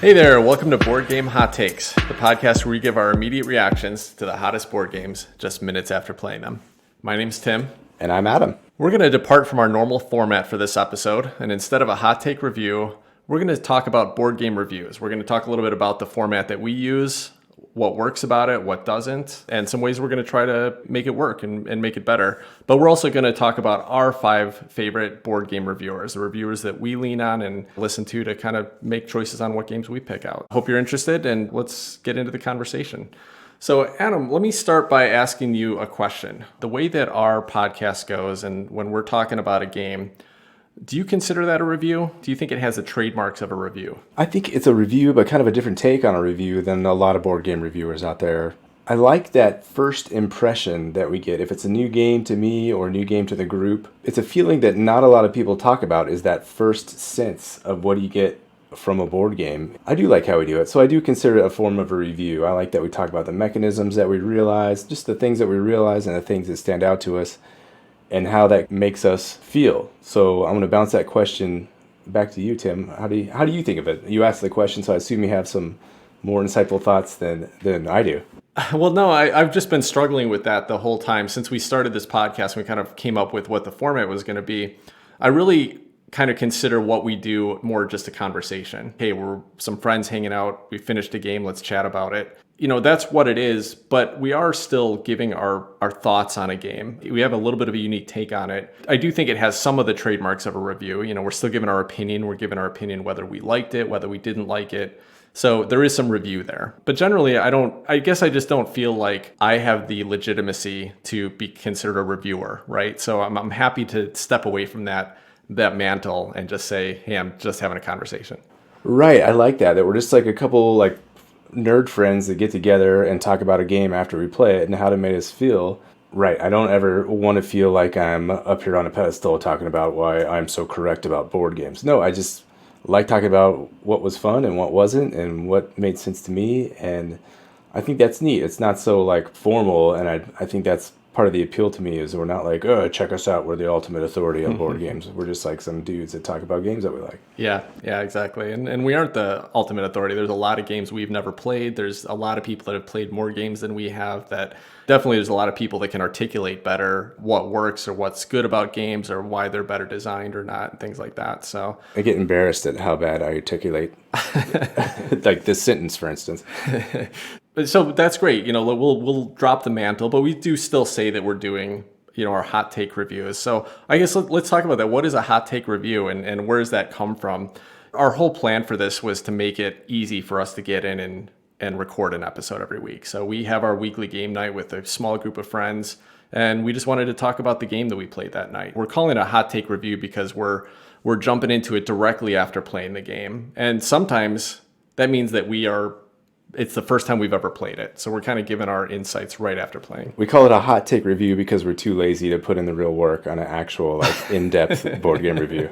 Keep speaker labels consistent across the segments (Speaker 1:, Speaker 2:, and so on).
Speaker 1: Hey there, welcome to Board Game Hot Takes, the podcast where we give our immediate reactions to the hottest board games just minutes after playing them. My name's Tim.
Speaker 2: And I'm Adam.
Speaker 1: We're going to depart from our normal format for this episode, and instead of a hot take review, we're going to talk about board game reviews. We're going to talk a little bit about the format that we use, what works about it, what doesn't, and some ways we're going to try to make it work and make it better. But we're also going to talk about our 5 favorite board game reviewers, the reviewers that we lean on and listen to kind of make choices on what games we pick out. Hope you're interested, and let's get into the conversation. So, Adam, let me start by asking you a question. The way that our podcast goes, and when we're talking about a game, do you consider that a review? Do you think it has the trademarks of a review?
Speaker 2: I think it's a review, but kind of a different take on a review than a lot of board game reviewers out there. I like that first impression that we get. If it's a new game to me or a new game to the group, it's a feeling that not a lot of people talk about, is that first sense of what do you get from a board game. I do like how we do it, so I do consider it a form of a review. I like that we talk about the mechanisms that we realize, just the things that we realize and the things that stand out to us, and how that makes us feel. So I'm going to bounce that question back to you, Tim. How do you think of it? You asked the question, so I assume you have some more insightful thoughts than I do.
Speaker 1: Well, no, I've just been struggling with that the whole time. Since we started this podcast, we kind of came up with what the format was going to be. I really kind of consider what we do more just a conversation. Hey, we're some friends hanging out. We finished a game. Let's chat about it. You know, that's what it is, but we are still giving our thoughts on a game. We have a little bit of a unique take on it. I do think it has some of the trademarks of a review. You know, we're still giving our opinion. We're giving our opinion whether we liked it, whether we didn't like it. So there is some review there. But generally, I guess I just don't feel like I have the legitimacy to be considered a reviewer, right? So I'm happy to step away from that mantle and just say, hey, I'm just having a conversation.
Speaker 2: Right, I like that we're just like a couple like nerd friends that get together and talk about a game after we play it and how it made us feel. Right, I don't ever want to feel like I'm up here on a pedestal talking about why I'm so correct about board games. No, I just like talking about what was fun and what wasn't and what made sense to me, and I think that's neat. It's not so like formal, and I think that's part of the appeal to me, is we're not like, oh, check us out, we're the ultimate authority on board games. We're just like some dudes that talk about games that we like.
Speaker 1: Yeah, exactly. And we aren't the ultimate authority. There's a lot of games we've never played. There's a lot of people that have played more games than we have. That definitely there's a lot of people that can articulate better what works or what's good about games or why they're better designed or not, and things like that. So
Speaker 2: I get embarrassed at how bad I articulate like this sentence, for instance.
Speaker 1: So that's great. You know, we'll drop the mantle, but we do still say that we're doing, you know, our hot take reviews. So I guess let's talk about that. What is a hot take review, and where does that come from? Our whole plan for this was to make it easy for us to get in and record an episode every week. So we have our weekly game night with a small group of friends, and we just wanted to talk about the game that we played that night. We're calling it a hot take review because we're jumping into it directly after playing the game. And sometimes that means that it's the first time we've ever played it. So we're kind of giving our insights right after playing.
Speaker 2: We call it a hot take review because we're too lazy to put in the real work on an actual like in-depth board game review.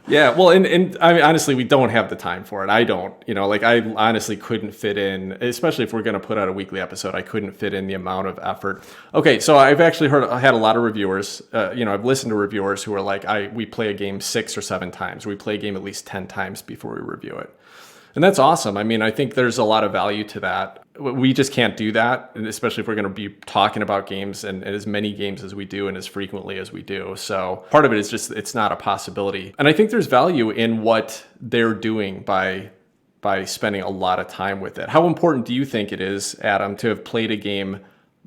Speaker 1: Yeah, well, and I mean, honestly, we don't have the time for it. I don't, you know, like I honestly couldn't fit in, especially if we're going to put out a weekly episode, I couldn't fit in the amount of effort. Okay, so I've actually had a lot of reviewers, you know, I've listened to reviewers who are like, we play a game 6 or 7 times. We play a game at least 10 times before we review it. And that's awesome. I mean, I think there's a lot of value to that. We just can't do that, especially if we're going to be talking about games and as many games as we do and as frequently as we do. So part of it is just, it's not a possibility. And I think there's value in what they're doing by spending a lot of time with it. How important do you think it is, Adam, to have played a game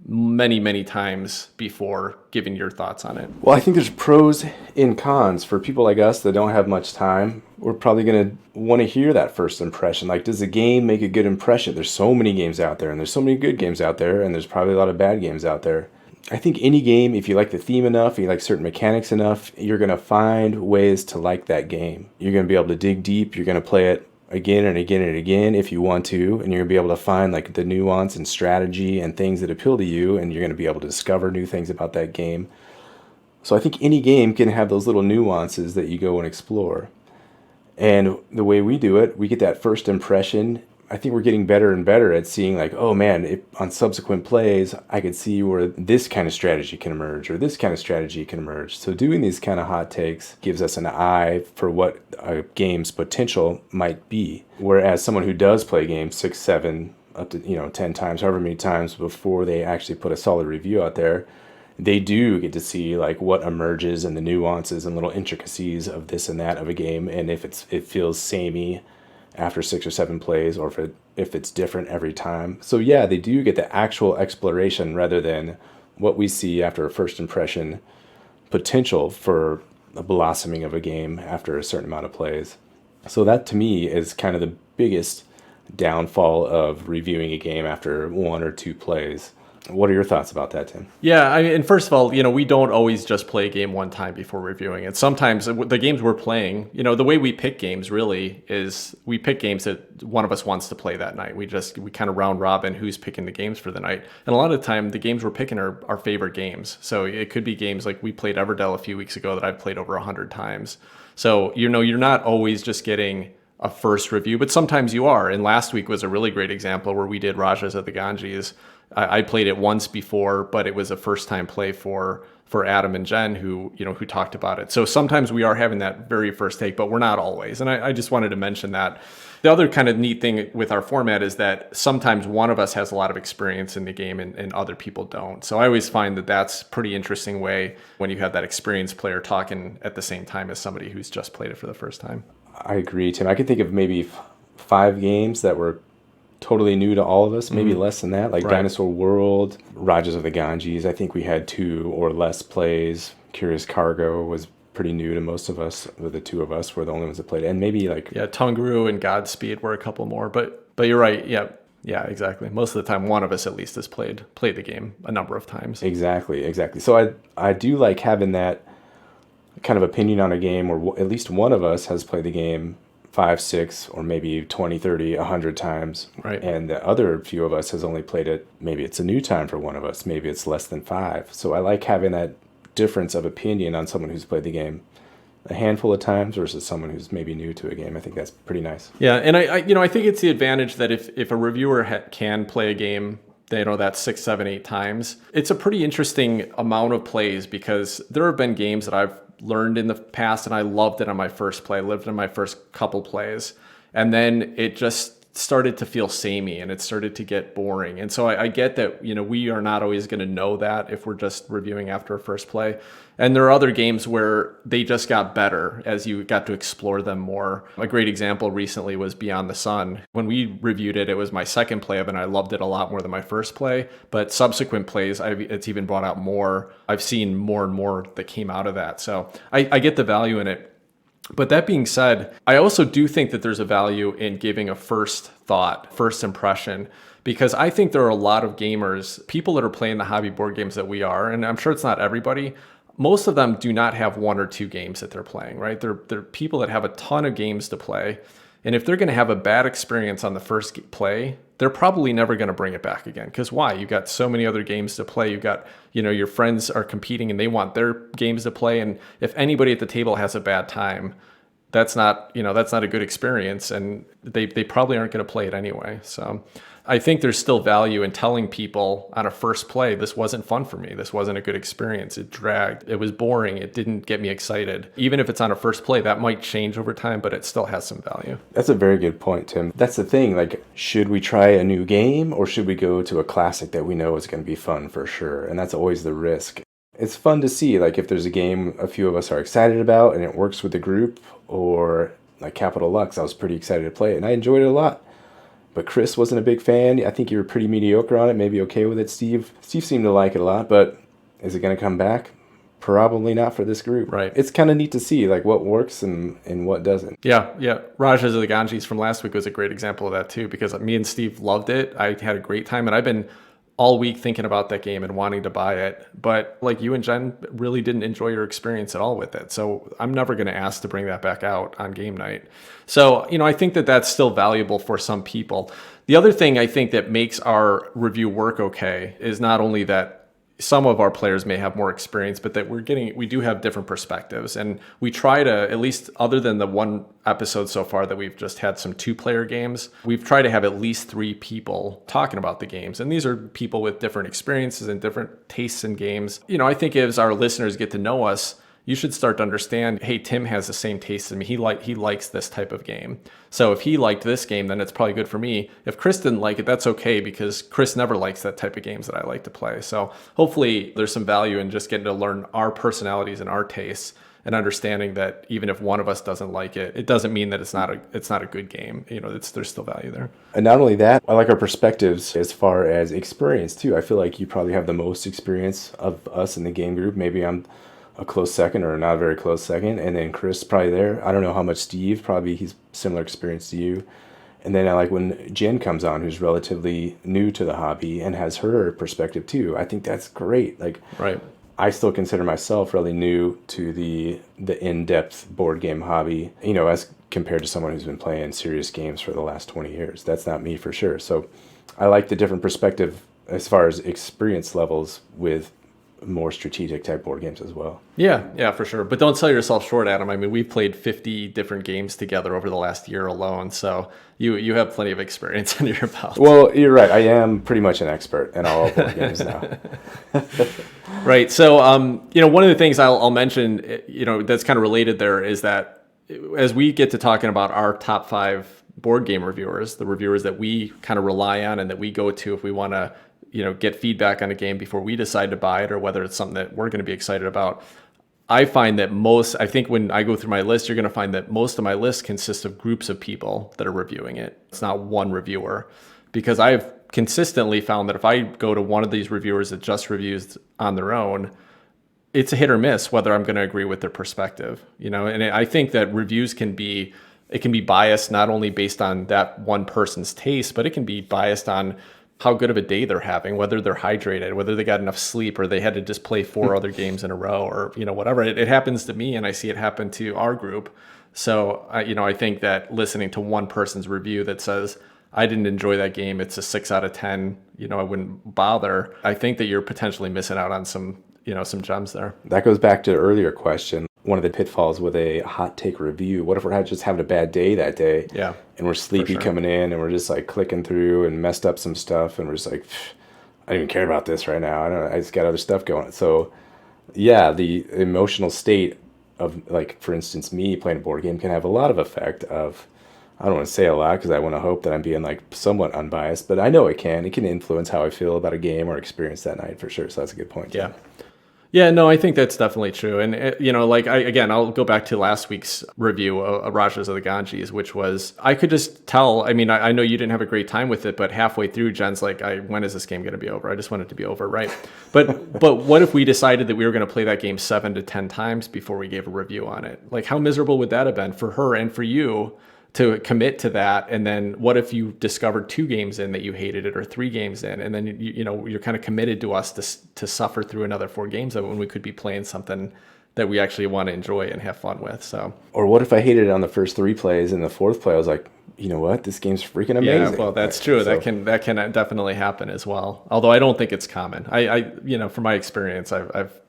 Speaker 1: many, many times before giving your thoughts on it?
Speaker 2: Well, I think there's pros and cons. For people like us that don't have much time, we're probably going to want to hear that first impression. Like, does the game make a good impression? There's so many games out there, and there's so many good games out there, and there's probably a lot of bad games out there. I think any game, if you like the theme enough, you like certain mechanics enough, you're going to find ways to like that game. You're going to be able to dig deep. You're going to play it again and again and again if you want to, and you're going to be able to find like the nuance and strategy and things that appeal to you, and you're going to be able to discover new things about that game. So I think any game can have those little nuances that you go and explore. And the way we do it, we get that first impression. I think we're getting better and better at seeing like, oh man, if on subsequent plays, I could see where this kind of strategy can emerge or this kind of strategy can emerge. So doing these kind of hot takes gives us an eye for what a game's potential might be. Whereas someone who does play games 6, 7, up to 10 times, however many times before they actually put a solid review out there, they do get to see like what emerges and the nuances and little intricacies of this and that of a game, and if it feels samey after 6 or 7 plays, or if it's different every time. So yeah, they do get the actual exploration rather than what we see after a first impression potential for a blossoming of a game after a certain amount of plays. So that to me is kind of the biggest downfall of reviewing a game after 1 or 2 plays. What are your thoughts about that, Tim?
Speaker 1: Yeah, and first of all, we don't always just play a game one time before reviewing it. Sometimes the games we're playing, the way we pick games really is we pick games that one of us wants to play that night. We kind of round robin who's picking the games for the night. And a lot of the time, the games we're picking are our favorite games. So it could be games like we played Everdell a few weeks ago that I've played over 100 times. So, you're not always just getting a first review, but sometimes you are. And last week was a really great example where we did Rajas of the Ganges. I played it once before, but it was a first time play for Adam and Jen who talked about it. So sometimes we are having that very first take, but we're not always. And I just wanted to mention that. The other kind of neat thing with our format is that sometimes one of us has a lot of experience in the game and other people don't. So I always find that that's a pretty interesting way when you have that experienced player talking at the same time as somebody who's just played it for the first time.
Speaker 2: I agree, Tim. I can think of maybe 5 games that were totally new to all of us, maybe less than that, like right. Dinosaur World, Rajas of the Ganges. I think we had 2 or less plays. Curious Cargo was pretty new to most of us. The 2 of us were the only ones that played it. And maybe like...
Speaker 1: Yeah, Tunguru and Godspeed were a couple more, but you're right. Yeah, exactly. Most of the time, one of us at least has played the game a number of times.
Speaker 2: Exactly. So I do like having that kind of opinion on a game where at least one of us has played the game 5, 6, or maybe 20, 30, 100 times.
Speaker 1: Right.
Speaker 2: And the other few of us has only played it, maybe it's a new time for one of us, maybe it's less than 5. So I like having that difference of opinion on someone who's played the game a handful of times versus someone who's maybe new to a game. I think that's pretty nice.
Speaker 1: Yeah, and I think it's the advantage that if a reviewer can play a game, that 6, 7, 8 times, it's a pretty interesting amount of plays, because there have been games that I've learned in the past and I loved it on my first play, lived in my first couple plays, and then it just started to feel samey and it started to get boring. And so I get that, we are not always going to know that if we're just reviewing after a first play. And there are other games where they just got better as you got to explore them more. A great example recently was Beyond the Sun. When we reviewed it, it was my second play of it, and I loved it a lot more than my first play. But subsequent plays, it's even brought out more. I've seen more and more that came out of that. So I get the value in it. But that being said, I also do think that there's a value in giving a first thought, first impression, because I think there are a lot of gamers, people that are playing the hobby board games that we are, and I'm sure it's not everybody. Most of them do not have 1 or 2 games that they're playing, right? They're people that have a ton of games to play. And if they're going to have a bad experience on the first play, they're probably never going to bring it back again. Because why? You've got so many other games to play. You've got, your friends are competing and they want their games to play. And if anybody at the table has a bad time, that's not a good experience. And they probably aren't going to play it anyway. So I think there's still value in telling people on a first play, this wasn't fun for me. This wasn't a good experience. It dragged. It was boring. It didn't get me excited. Even if it's on a first play, that might change over time, but it still has some value.
Speaker 2: That's a very good point, Tim. That's the thing. Like, should we try a new game or should we go to a classic that we know is going to be fun for sure? And that's always the risk. It's fun to see, like, if there's a game a few of us are excited about and it works with the group, or like Capital Lux, I was pretty excited to play it and I enjoyed it a lot. But Chris wasn't a big fan. I think you were pretty mediocre on it, maybe okay with it, Steve. Steve seemed to like it a lot, but is it going to come back? Probably not for this group.
Speaker 1: Right.
Speaker 2: It's kind of neat to see like what works and what doesn't.
Speaker 1: Yeah. Rajas of the Ganges from last week was a great example of that too, because me and Steve loved it. I had a great time, and I've been all week thinking about that game and wanting to buy it. But like you and Jen really didn't enjoy your experience at all with it. So I'm never going to ask to bring that back out on game night. So, I think that that's still valuable for some people. The other thing I think that makes our review work okay is not only that some of our players may have more experience, but that we do have different perspectives. And we try to, at least other than the one episode so far that we've just had some 2-player games, we've tried to have at least 3 people talking about the games. And these are people with different experiences and different tastes in games. I think as our listeners get to know us, you should start to understand, hey, Tim has the same taste as me. He likes this type of game. So if he liked this game, then it's probably good for me. If Chris didn't like it, that's okay, because Chris never likes that type of games that I like to play. So hopefully there's some value in just getting to learn our personalities and our tastes, and understanding that even if one of us doesn't like it, it doesn't mean that it's not a good game. There's still value there.
Speaker 2: And not only that, I like our perspectives as far as experience too. I feel like you probably have the most experience of us in the game group. Maybe I'm a close second or not a very close second, and then Chris probably there. I don't know how much Steve, probably he's similar experience to you. And then I like when Jen comes on, who's relatively new to the hobby and has her perspective too. I think that's great. Like,
Speaker 1: right.
Speaker 2: I still consider myself really new to the in-depth board game hobby, as compared to someone who's been playing serious games for the last 20 years. That's not me for sure. So I like the different perspective as far as experience levels with more strategic type board games as well.
Speaker 1: Yeah, for sure. But don't sell yourself short, Adam. I mean, we've played 50 different games together over the last year alone. So you have plenty of experience under your belt.
Speaker 2: Well, you're right. I am pretty much an expert in all board games now.
Speaker 1: Right. So, one of the things I'll mention, that's kind of related there is that as we get to talking about our top 5 board game reviewers, the reviewers that we kind of rely on and that we go to if we want to get feedback on a game before we decide to buy it, or whether it's something that we're going to be excited about. I find that I think when I go through my list, you're going to find that most of my list consists of groups of people that are reviewing it. It's not one reviewer, because I've consistently found that if I go to one of these reviewers that just reviews on their own, it's a hit or miss whether I'm going to agree with their perspective, and I think that reviews can be biased not only based on that one person's taste, but it can be biased on how good of a day they're having, whether they're hydrated, whether they got enough sleep, or they had to just play 4 other games in a row, or whatever. It happens to me, and I see it happen to our group. So I think that listening to one person's review that says, I didn't enjoy that game, it's a 6 out of 10, I wouldn't bother, I think that you're potentially missing out on some gems there.
Speaker 2: That goes back to the earlier question. One of the pitfalls with a hot take review, what if we're just having a bad day that day?
Speaker 1: Yeah.
Speaker 2: And we're sleepy coming in, and we're just like clicking through and messed up some stuff, and we're just like, I don't even care about this right now. I just got other stuff going. So yeah, the emotional state of, like, for instance, me playing a board game can have a lot of effect of, I don't want to say a lot because I want to hope that I'm being like somewhat unbiased, but I know it can influence how I feel about a game or experience that night for sure. So that's a good point.
Speaker 1: Yeah. Yeah, no, I think that's definitely true. And, I'll go back to last week's review of Rajas of the Ganges, which was, I could just tell, I know you didn't have a great time with it, but halfway through, Jen's like, when is this game going to be over? I just want it to be over, right? But what if we decided that we were going to play that game 7 to 10 times before we gave a review on it? Like, how miserable would that have been for her and for you to commit to that? And then what if you discovered 2 games in that you hated it, or 3 games in, and then you're kind of committed to us to suffer through another 4 games of it when we could be playing something that we actually want to enjoy and have fun with. So,
Speaker 2: or what if I hated it on the first 3 plays, and the 4th play I was like, you know what, this game's freaking amazing.
Speaker 1: Yeah, well, that's true. So, that can definitely happen as well. Although I don't think it's common. I from my experience, I've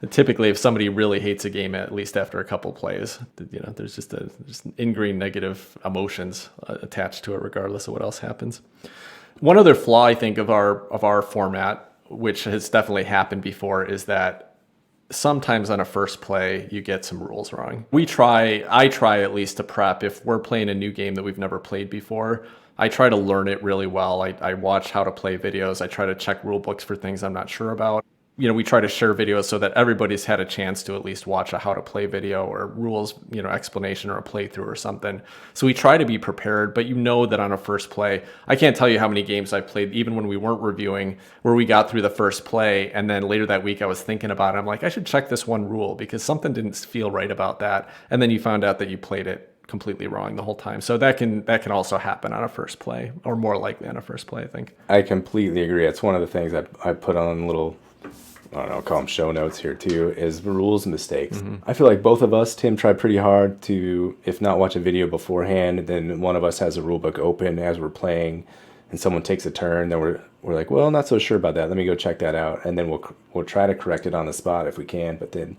Speaker 1: typically, if somebody really hates a game, at least after a couple plays, there's just ingrained negative emotions attached to it, regardless of what else happens. One other flaw, I think, of our format, which has definitely happened before, is that sometimes on a first play you get some rules wrong. I try at least to prep if we're playing a new game that we've never played before. I try to learn it really well. I watch how to play videos. I try to check rule books for things I'm not sure about. We try to share videos so that everybody's had a chance to at least watch a how to play video or rules, explanation or a playthrough or something. So we try to be prepared, but that on a first play, I can't tell you how many games I played, even when we weren't reviewing, where we got through the first play, and then later that week I was thinking about it. I'm like, I should check this one rule because something didn't feel right about that. And then you found out that you played it completely wrong the whole time. So that can also happen on a first play, or more likely on a first play, I think.
Speaker 2: I completely agree. It's one of the things I put on little, I don't know, call them show notes here too, is rules and mistakes. Mm-hmm. I feel like both of us, Tim, tried pretty hard to, if not watch a video beforehand, then one of us has a rule book open as we're playing and someone takes a turn, then we're like, well, not so sure about that. Let me go check that out, and then we'll try to correct it on the spot if we can. But then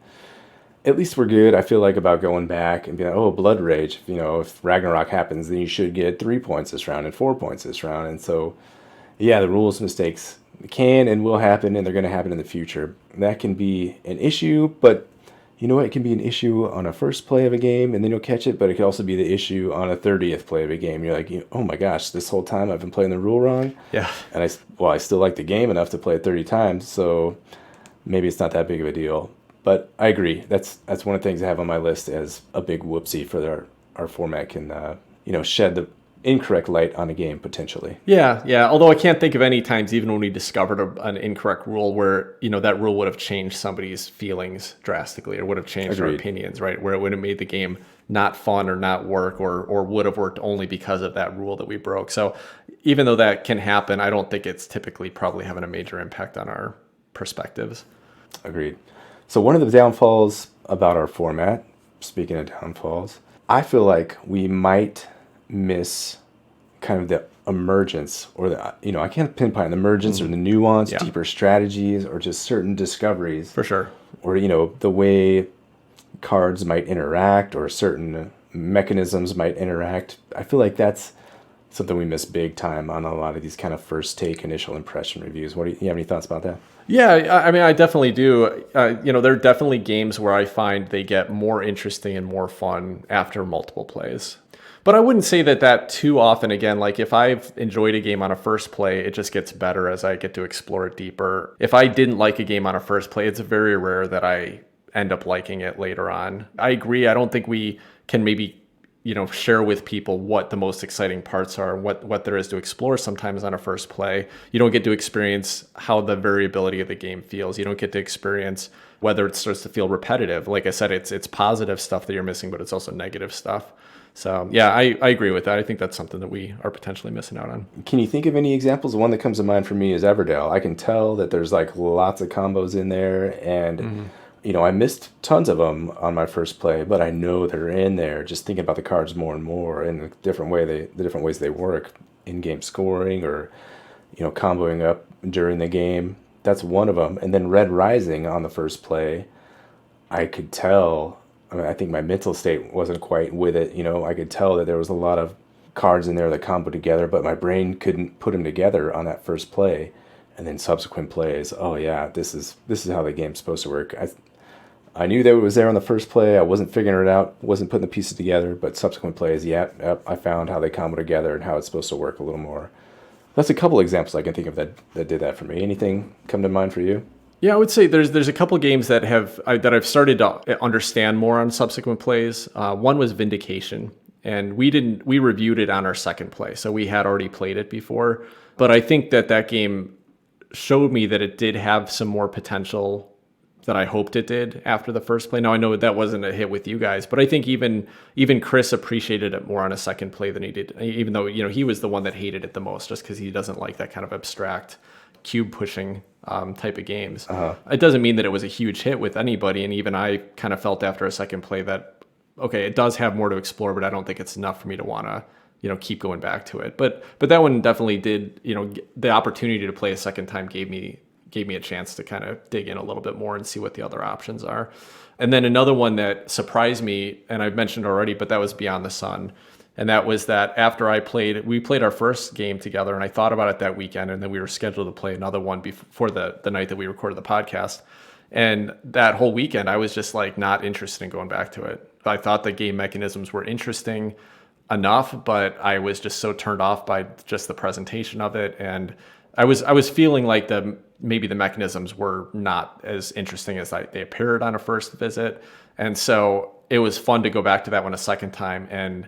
Speaker 2: at least we're good. I feel like about going back and being like, oh, Blood Rage. If Ragnarok happens, then you should get 3 points this round and 4 points this round. And so, yeah, the rules mistakes can and will happen, and they're going to happen in the future. That can be an issue, but you know what? It can be an issue on a first play of a game, and then you'll catch it. But it could also be the issue on a 30th play of a game. You're like, oh my gosh, this whole time I've been playing the rule wrong.
Speaker 1: Yeah.
Speaker 2: And I still like the game enough to play it 30 times, so maybe it's not that big of a deal. But I agree. That's one of the things I have on my list as a big whoopsie for our format can shed the incorrect light on a game potentially.
Speaker 1: Yeah. Although I can't think of any times, even when we discovered an incorrect rule, where that rule would have changed somebody's feelings drastically, or would have changed their opinions, right? Where it would have made the game not fun or not work, or would have worked only because of that rule that we broke. So even though that can happen, I don't think it's typically probably having a major impact on our perspectives.
Speaker 2: Agreed. So one of the downfalls about our format, speaking of downfalls, I feel like we might miss kind of the emergence, or I can't pinpoint the emergence or the nuance, deeper strategies, or just certain discoveries.
Speaker 1: For sure.
Speaker 2: Or, the way cards might interact, or certain mechanisms might interact. I feel like that's something we miss big time on a lot of these kind of first take initial impression reviews. Do you have any thoughts about that?
Speaker 1: Yeah, I mean, I definitely do. There are definitely games where I find they get more interesting and more fun after multiple plays. But I wouldn't say that too often. Again, like if I've enjoyed a game on a first play, it just gets better as I get to explore it deeper. If I didn't like a game on a first play, it's very rare that I end up liking it later on. I agree. I don't think we can maybe share with people what the most exciting parts are, what there is to explore sometimes on a first play. You don't get to experience how the variability of the game feels. You don't get to experience whether it starts to feel repetitive. Like I said, it's positive stuff that you're missing, but it's also negative stuff. So yeah, I agree with that. I think that's something that we are potentially missing out on.
Speaker 2: Can you think of any examples? One that comes to mind for me is Everdell. I can tell that there's like lots of combos in there, and I missed tons of them on my first play, but I know they're in there. Just thinking about the cards more and more, and the different ways they work, in-game scoring, or comboing up during the game. That's one of them. And then Red Rising on the first play, I could tell. I mean, I think my mental state wasn't quite with it. I could tell that there was a lot of cards in there that comboed together, but my brain couldn't put them together on that first play. And then subsequent plays, oh yeah, this is how the game's supposed to work. I knew that it was there on the first play. I wasn't figuring it out, wasn't putting the pieces together, but subsequent plays, I found how they combo together and how it's supposed to work a little more. That's a couple examples I can think of that did that for me. Anything come to mind for you?
Speaker 1: Yeah, I would say there's a couple games that I've started to understand more on subsequent plays. One was Vindication, and we reviewed it on our second play, so we had already played it before. But I think that game showed me that it did have some more potential that I hoped it did after the first play. Now I know that wasn't a hit with you guys, but I think even Chris appreciated it more on a second play than he did, even though he was the one that hated it the most, just because he doesn't like that kind of abstract cube pushing type of games. It doesn't mean that it was a huge hit with anybody, and even I kind of felt after a second play that okay, it does have more to explore, but I don't think it's enough for me to want to keep going back to it. But that one definitely did. The opportunity to play a second time gave me a chance to kind of dig in a little bit more and see what the other options are. And then another one that surprised me, and I've mentioned already, but that was Beyond the Sun. And that was that after we played our first game together, and I thought about it that weekend, and then we were scheduled to play another one before the night that we recorded the podcast. And that whole weekend, I was just like not interested in going back to it. I thought the game mechanisms were interesting enough, but I was just so turned off by just the presentation of it. And I was feeling like maybe the mechanisms were not as interesting as they appeared on a first visit. And so it was fun to go back to that one a second time and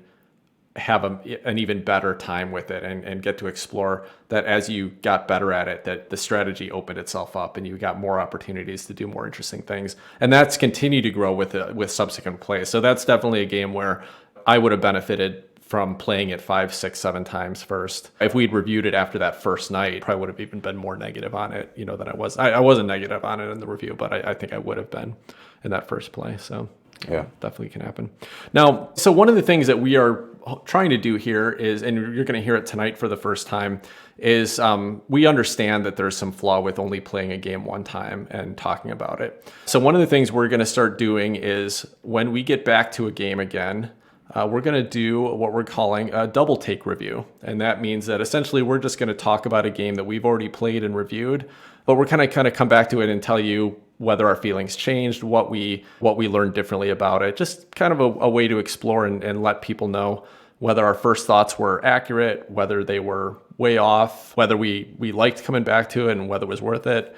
Speaker 1: have an even better time with it, and get to explore that as you got better at it, that the strategy opened itself up and you got more opportunities to do more interesting things. And that's continued to grow with subsequent plays. So that's definitely a game where I would have benefited from playing it 5, 6, 7 times first. If we'd reviewed it after that first night, probably would have even been more negative on it, than I was. I wasn't negative on it in the review, but I think I would have been in that first play. So
Speaker 2: Yeah.
Speaker 1: Definitely can happen. Now, so one of the things that we are trying to do here is, and you're going to hear it tonight for the first time, is we understand that there's some flaw with only playing a game one time and talking about it. So one of the things we're going to start doing is when we get back to a game again, we're going to do what we're calling a double take review. And that means that essentially we're just going to talk about a game that we've already played and reviewed, but we're kind of come back to it and tell you whether our feelings changed, what we learned differently about it. Just kind of a way to explore and let people know whether our first thoughts were accurate, whether they were way off, whether we liked coming back to it and whether it was worth it.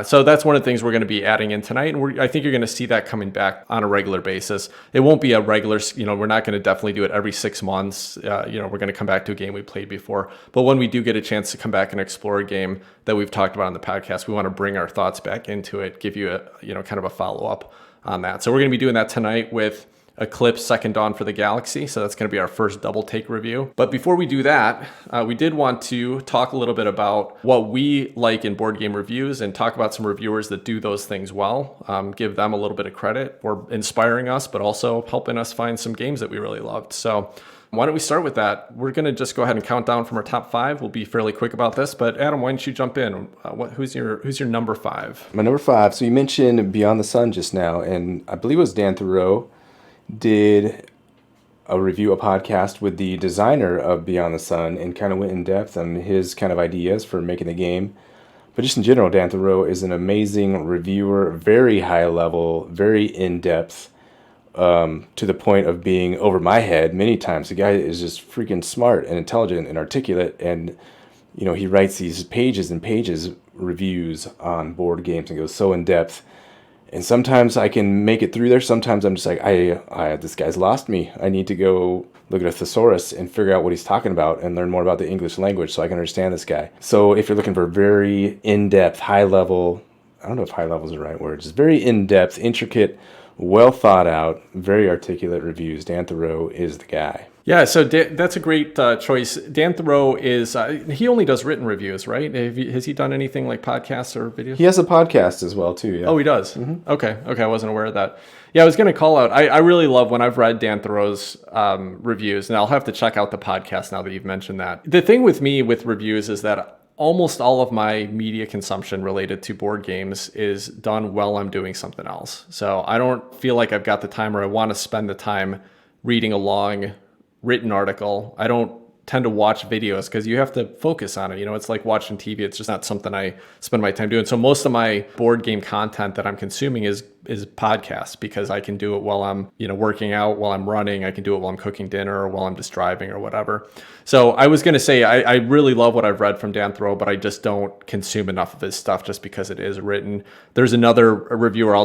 Speaker 1: So that's one of the things we're going to be adding in tonight. And I think you're going to see that coming back on a regular basis. It won't be a regular, we're not going to definitely do it every 6 months. We're going to come back to a game we played before. But when we do get a chance to come back and explore a game that we've talked about on the podcast, we want to bring our thoughts back into it, give you kind of a follow-up on that. So we're going to be doing that tonight with Eclipse Second Dawn for the Galaxy. So that's going to be our first double take review. But before we do that, we did want to talk a little bit about what we like in board game reviews and talk about some reviewers that do those things well. Give them a little bit of credit for inspiring us, but also helping us find some games that we really loved. So why don't we start with that? We're going to just go ahead and count down from our top 5. We'll be fairly quick about this, but Adam, why don't you jump in? Who's your number 5?
Speaker 2: My number 5. So you mentioned Beyond the Sun just now, and I believe it was Dan Thoreau did a podcast with the designer of Beyond the Sun and kind of went in depth on his kind of ideas for making the game. But just in general, Dan Thoreau is an amazing reviewer, very high level, very in depth, to the point of being over my head many times. The guy is just freaking smart and intelligent and articulate, and he writes these pages and pages reviews on board games and goes so in depth. And sometimes I can make it through there. Sometimes I'm just like, this guy's lost me. I need to go look at a thesaurus and figure out what he's talking about and learn more about the English language so I can understand this guy. So if you're looking for very in-depth, high-level, I don't know if high-level is the right word, just very in-depth, intricate, well thought out, very articulate reviews, Dan Thoreau is the guy.
Speaker 1: Yeah, so that's a great choice. Dan Thoreau is, he only does written reviews, right? Has he done anything like podcasts or videos?
Speaker 2: He has a podcast as well, too. Yeah.
Speaker 1: Oh, he does? Mm-hmm. Okay, I wasn't aware of that. Yeah, I was going to call out, I really love when I've read Dan Thoreau's reviews, and I'll have to check out the podcast now that you've mentioned that. The thing with me with reviews is that almost all of my media consumption related to board games is done while I'm doing something else. So I don't feel like I've got the time or I want to spend the time reading a long written article. I don't tend to watch videos because you have to focus on it. It's like watching TV. It's just not something I spend my time doing. So most of my board game content that I'm consuming is podcasts because I can do it while I'm, working out, while I'm running. I can do it while I'm cooking dinner or while I'm just driving or whatever. So I was going to say, I really love what I've read from Dan Thoreau, but I just don't consume enough of his stuff just because it is written. There's another reviewer I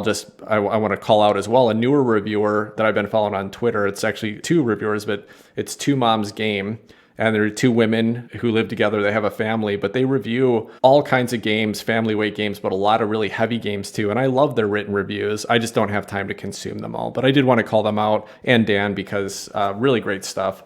Speaker 1: want to call out as well, a newer reviewer that I've been following on Twitter. It's actually 2 reviewers, but it's Two Moms Game. And there are 2 women who live together. They have a family, but they review all kinds of games, family weight games, but a lot of really heavy games too. And I love their written reviews. I just don't have time to consume them all. But I did want to call them out, and Dan, because really great stuff.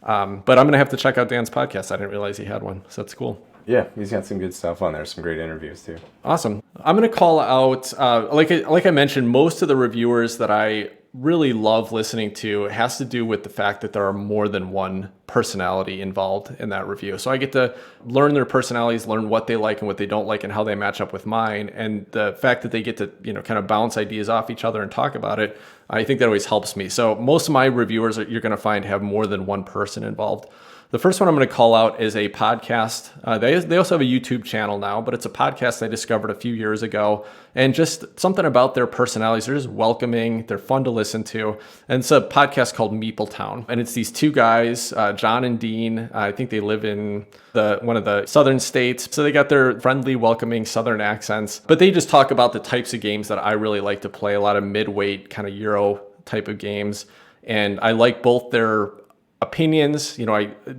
Speaker 1: But I'm going to have to check out Dan's podcast. I didn't realize he had one. So that's cool.
Speaker 2: Yeah, he's got some good stuff on there, some great interviews too.
Speaker 1: Awesome. I'm going to call out, like I mentioned, most of the reviewers that I really love listening to has to do with the fact that there are more than one personality involved in that review. So I get to learn their personalities, learn what they like and what they don't like and how they match up with mine. And the fact that they get to, kind of bounce ideas off each other and talk about it, I think that always helps me. So most of my reviewers you're going to find have more than one person involved. The first one I'm going to call out is a podcast. They also have a YouTube channel now, but it's a podcast I discovered a few years ago. And just something about their personalities. They're just welcoming. They're fun to listen to. And it's a podcast called Meepletown. And it's these 2 guys, John and Dean. I think they live in one of the southern states. So they got their friendly, welcoming southern accents. But they just talk about the types of games that I really like to play, a lot of mid-weight kind of Euro type of games. And I like both their opinions.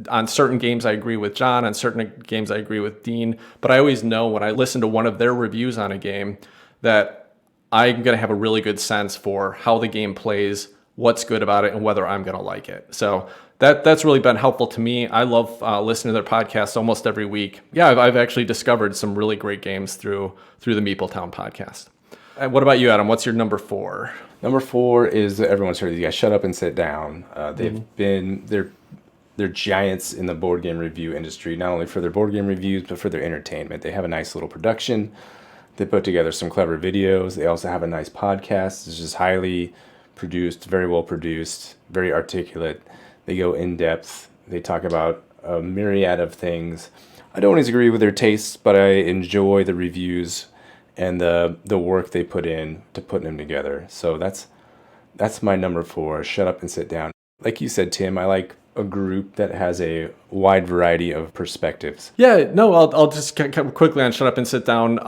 Speaker 1: On certain games I agree with John, on certain games I agree with Dean, but I always know when I listen to one of their reviews on a game that I'm going to have a really good sense for how the game plays, what's good about it, and whether I'm going to like it. So that's really been helpful to me. I love listening to their podcasts almost every week. Yeah, I've actually discovered some really great games through the Meepletown podcast. What about you, Adam? What's your number 4?
Speaker 2: Number 4 is everyone's heard of these guys. Shut Up and Sit Down. They're giants in the board game review industry, not only for their board game reviews but for their entertainment. They have a nice little production. They put together some clever videos. They also have a nice podcast. It's just highly produced, very well produced, very articulate. They go in depth. They talk about a myriad of things. I don't always agree with their tastes, but I enjoy the reviews and the work they put in to putting them together. So that's my number 4. Shut Up and Sit Down. Like you said, Tim, I like a group that has a wide variety of perspectives.
Speaker 1: Yeah, no, I'll just quickly on Shut Up and Sit Down.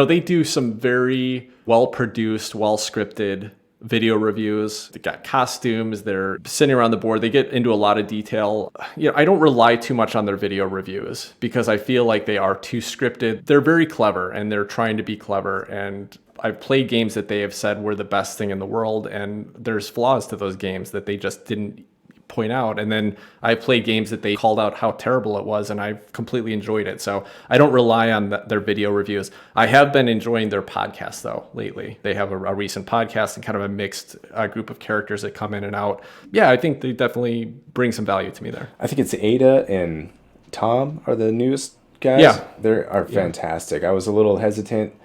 Speaker 1: They do some very well-produced, well-scripted video reviews. They got costumes. They're sitting around the board. They get into a lot of detail. I don't rely too much on their video reviews because I feel like they are too scripted. They're very clever and they're trying to be clever. And I've played games that they have said were the best thing in the world, and there's flaws to those games that they just didn't point out. And then I played games that they called out how terrible it was, and I've completely enjoyed it. So I don't rely on their video reviews. I have been enjoying their podcast though lately. They have a recent podcast and kind of a mixed group of characters that come in and out. Yeah, I think they definitely bring some value to me there.
Speaker 2: I think it's Ada and Tom are the newest guys.
Speaker 1: Yeah.
Speaker 2: They are fantastic. I was a little hesitant,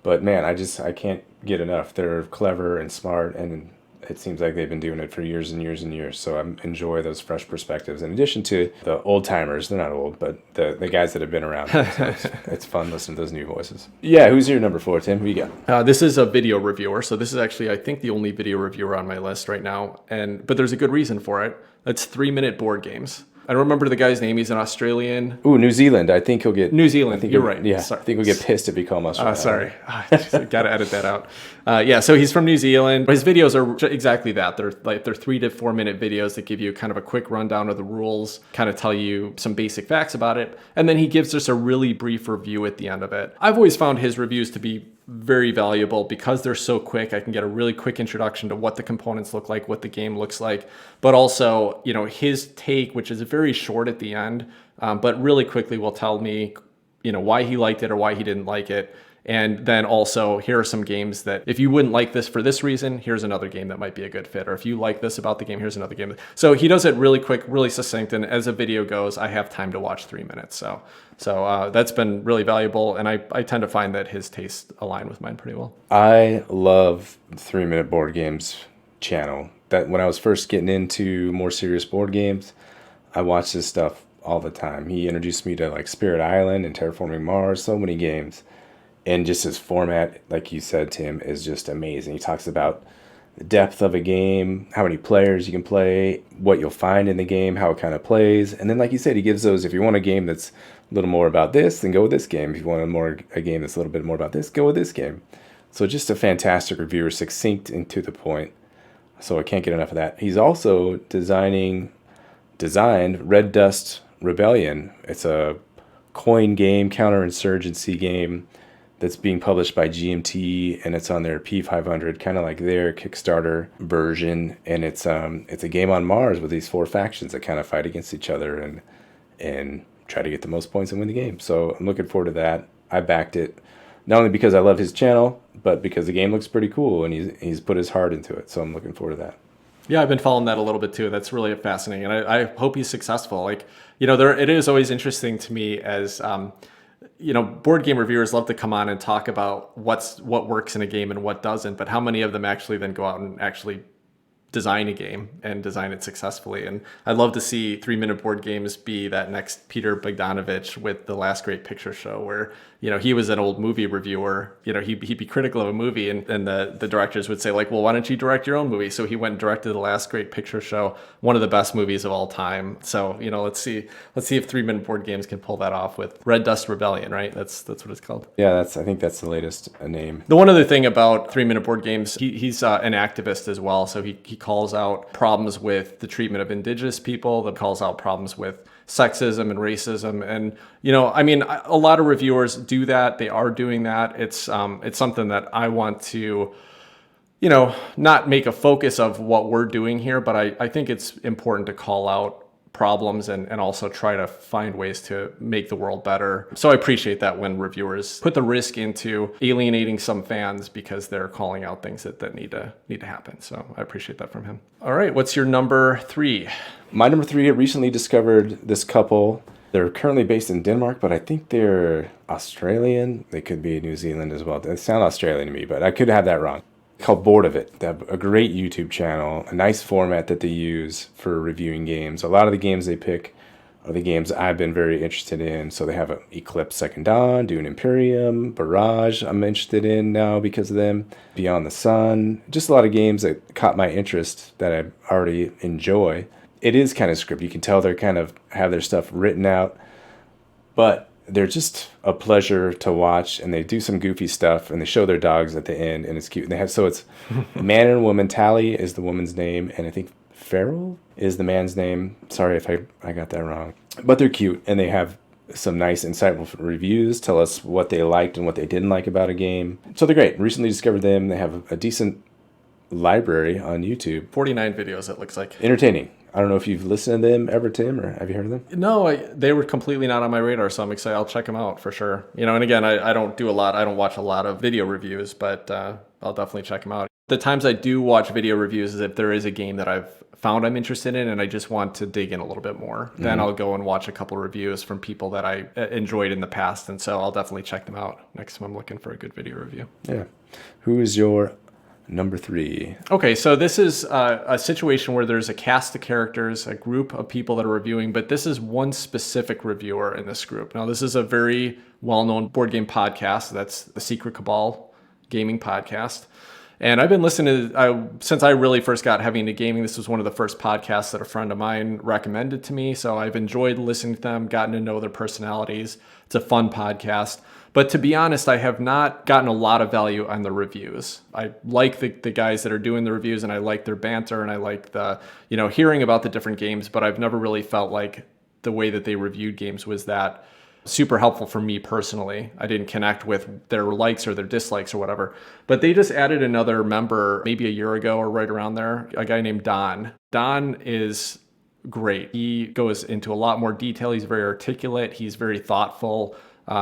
Speaker 2: but man, I can't get enough. They're clever and smart, and it seems like they've been doing it for years and years and years. So I enjoy those fresh perspectives. In addition to the old timers, they're not old, but the guys that have been around. So it's fun listening to those new voices. Yeah, who's your number 4, Tim? Who you got?
Speaker 1: This is a video reviewer. So this is actually, I think, the only video reviewer on my list right now. But there's a good reason for it. It's 3-minute board games. I don't remember the guy's name. He's an Australian.
Speaker 2: Ooh, New Zealand. I think he'll get...
Speaker 1: New Zealand. You're right.
Speaker 2: Yeah,
Speaker 1: sorry.
Speaker 2: I think we'll get pissed if we call him Australian.
Speaker 1: Sorry. Got to edit that out. So he's from New Zealand. His videos are exactly that. They're 3 to 4 minute videos that give you kind of a quick rundown of the rules, kind of tell you some basic facts about it. And then he gives us a really brief review at the end of it. I've always found his reviews to be very valuable because they're so quick. I can get a really quick introduction to what the components look like, what the game looks like, but also, his take, which is very short at the end, but really quickly will tell me, why he liked it or why he didn't like it. And then also, here are some games that if you wouldn't like this for this reason, here's another game that might be a good fit. Or if you like this about the game, here's another game. So he does it really quick, really succinct. And as a video goes, I have time to watch 3 minutes. So that's been really valuable. And I tend to find that his tastes align with mine pretty well.
Speaker 2: I love the 3-minute board games channel. That when I was first getting into more serious board games, I watched this stuff all the time. He introduced me to like Spirit Island and Terraforming Mars, so many games. And just his format, like you said, Tim, is just amazing. He talks about the depth of a game, how many players you can play, what you'll find in the game, how it kind of plays. And then, like you said, he gives those, if you want a game that's a little more about this, then go with this game. If you want a game that's a little bit more about this, go with this game. So just a fantastic reviewer, succinct and to the point. So I can't get enough of that. He's also designed Red Dust Rebellion. It's a coin game, counterinsurgency game that's being published by GMT, and it's on their P500, kind of like their Kickstarter version. And it's a game on Mars with these 4 factions that kind of fight against each other and try to get the most points and win the game. So I'm looking forward to that. I backed it, not only because I love his channel, but because the game looks pretty cool and he's put his heart into it. So I'm looking forward to that.
Speaker 1: Yeah, I've been following that a little bit too. That's really fascinating, and I hope he's successful. It is always interesting to me as board game reviewers love to come on and talk about what works in a game and what doesn't, but how many of them actually then go out and actually design a game and design it successfully. And I'd love to see 3-minute board games be that next Peter Bogdanovich with The Last Great Picture Show, where he was an old movie reviewer. He'd be critical of a movie, and the directors would say, like, well, why don't you direct your own movie? So he went and directed The Last Great Picture Show, one of the best movies of all time. So let's see if 3-minute board games can pull that off with Red Dust Rebellion, right? That's what it's called.
Speaker 2: Yeah, I think that's the latest name.
Speaker 1: The one other thing about 3-minute board games, he's an activist as well. So he calls out problems with the treatment of indigenous people, that calls out problems with sexism and racism. And, a lot of reviewers do that. They are doing that. It's something that I want to, not make a focus of what we're doing here, but I think it's important to call out problems and also try to find ways to make the world better. So I appreciate that when reviewers put the risk into alienating some fans because they're calling out things that need to happen. So I appreciate that from him. All right, what's your number 3?
Speaker 2: My number 3, I recently discovered this couple. They're currently based in Denmark, but I think they're Australian. They could be New Zealand as well. They sound Australian to me, but I could have that wrong. Called Bored of It. They have a great YouTube channel, a nice format that they use for reviewing games. A lot of the games they pick are the games I've been very interested in. So they have an Eclipse Second Dawn, Dune Imperium, Barrage I'm interested in now because of them, Beyond the Sun. Just a lot of games that caught my interest that I already enjoy. It is kind of scripted. You can tell they're kind of have their stuff written out, but they're just a pleasure to watch, and they do some goofy stuff, and they show their dogs at the end, and it's cute. And they have, so it's man and woman. Tally is the woman's name, and I think Farrell is the man's name. Sorry if I got that wrong. But they're cute, and they have some nice, insightful reviews, tell us what they liked and what they didn't like about a game. So they're great. Recently discovered them. They have a decent library on YouTube.
Speaker 1: 49 videos, it looks like.
Speaker 2: Entertaining. I don't know if you've listened to them ever, Tim, or have you heard of them?
Speaker 1: No, they were completely not on my radar, so I'm excited. I'll check them out for sure. And again, I don't watch a lot of video reviews, but I'll definitely check them out. The times I do watch video reviews is if there is a game that I've found I'm interested in and I just want to dig in a little bit more. Mm-hmm. Then I'll go and watch a couple of reviews from people that I enjoyed in the past, and so I'll definitely check them out next time I'm looking for a good video review.
Speaker 2: Yeah. Who is your number 3?
Speaker 1: Okay, so this is a situation where there's a cast of characters, a group of people that are reviewing, but this is one specific reviewer in this group. Now, this is a very well-known board game podcast. That's the Secret Cabal Gaming Podcast. And I've been listening to, since I really first got heavy into gaming, this was one of the first podcasts that a friend of mine recommended to me. So I've enjoyed listening to them, gotten to know their personalities. It's a fun podcast. But to be honest, I have not gotten a lot of value on the reviews. I like the guys that are doing the reviews, and I like their banter, and I like the, hearing about the different games, but I've never really felt like the way that they reviewed games was that super helpful for me personally. I didn't connect with their likes or their dislikes or whatever. But they just added another member maybe a year ago or right around there, a guy named Don. Don is great. He goes into a lot more detail. He's very articulate. He's very thoughtful.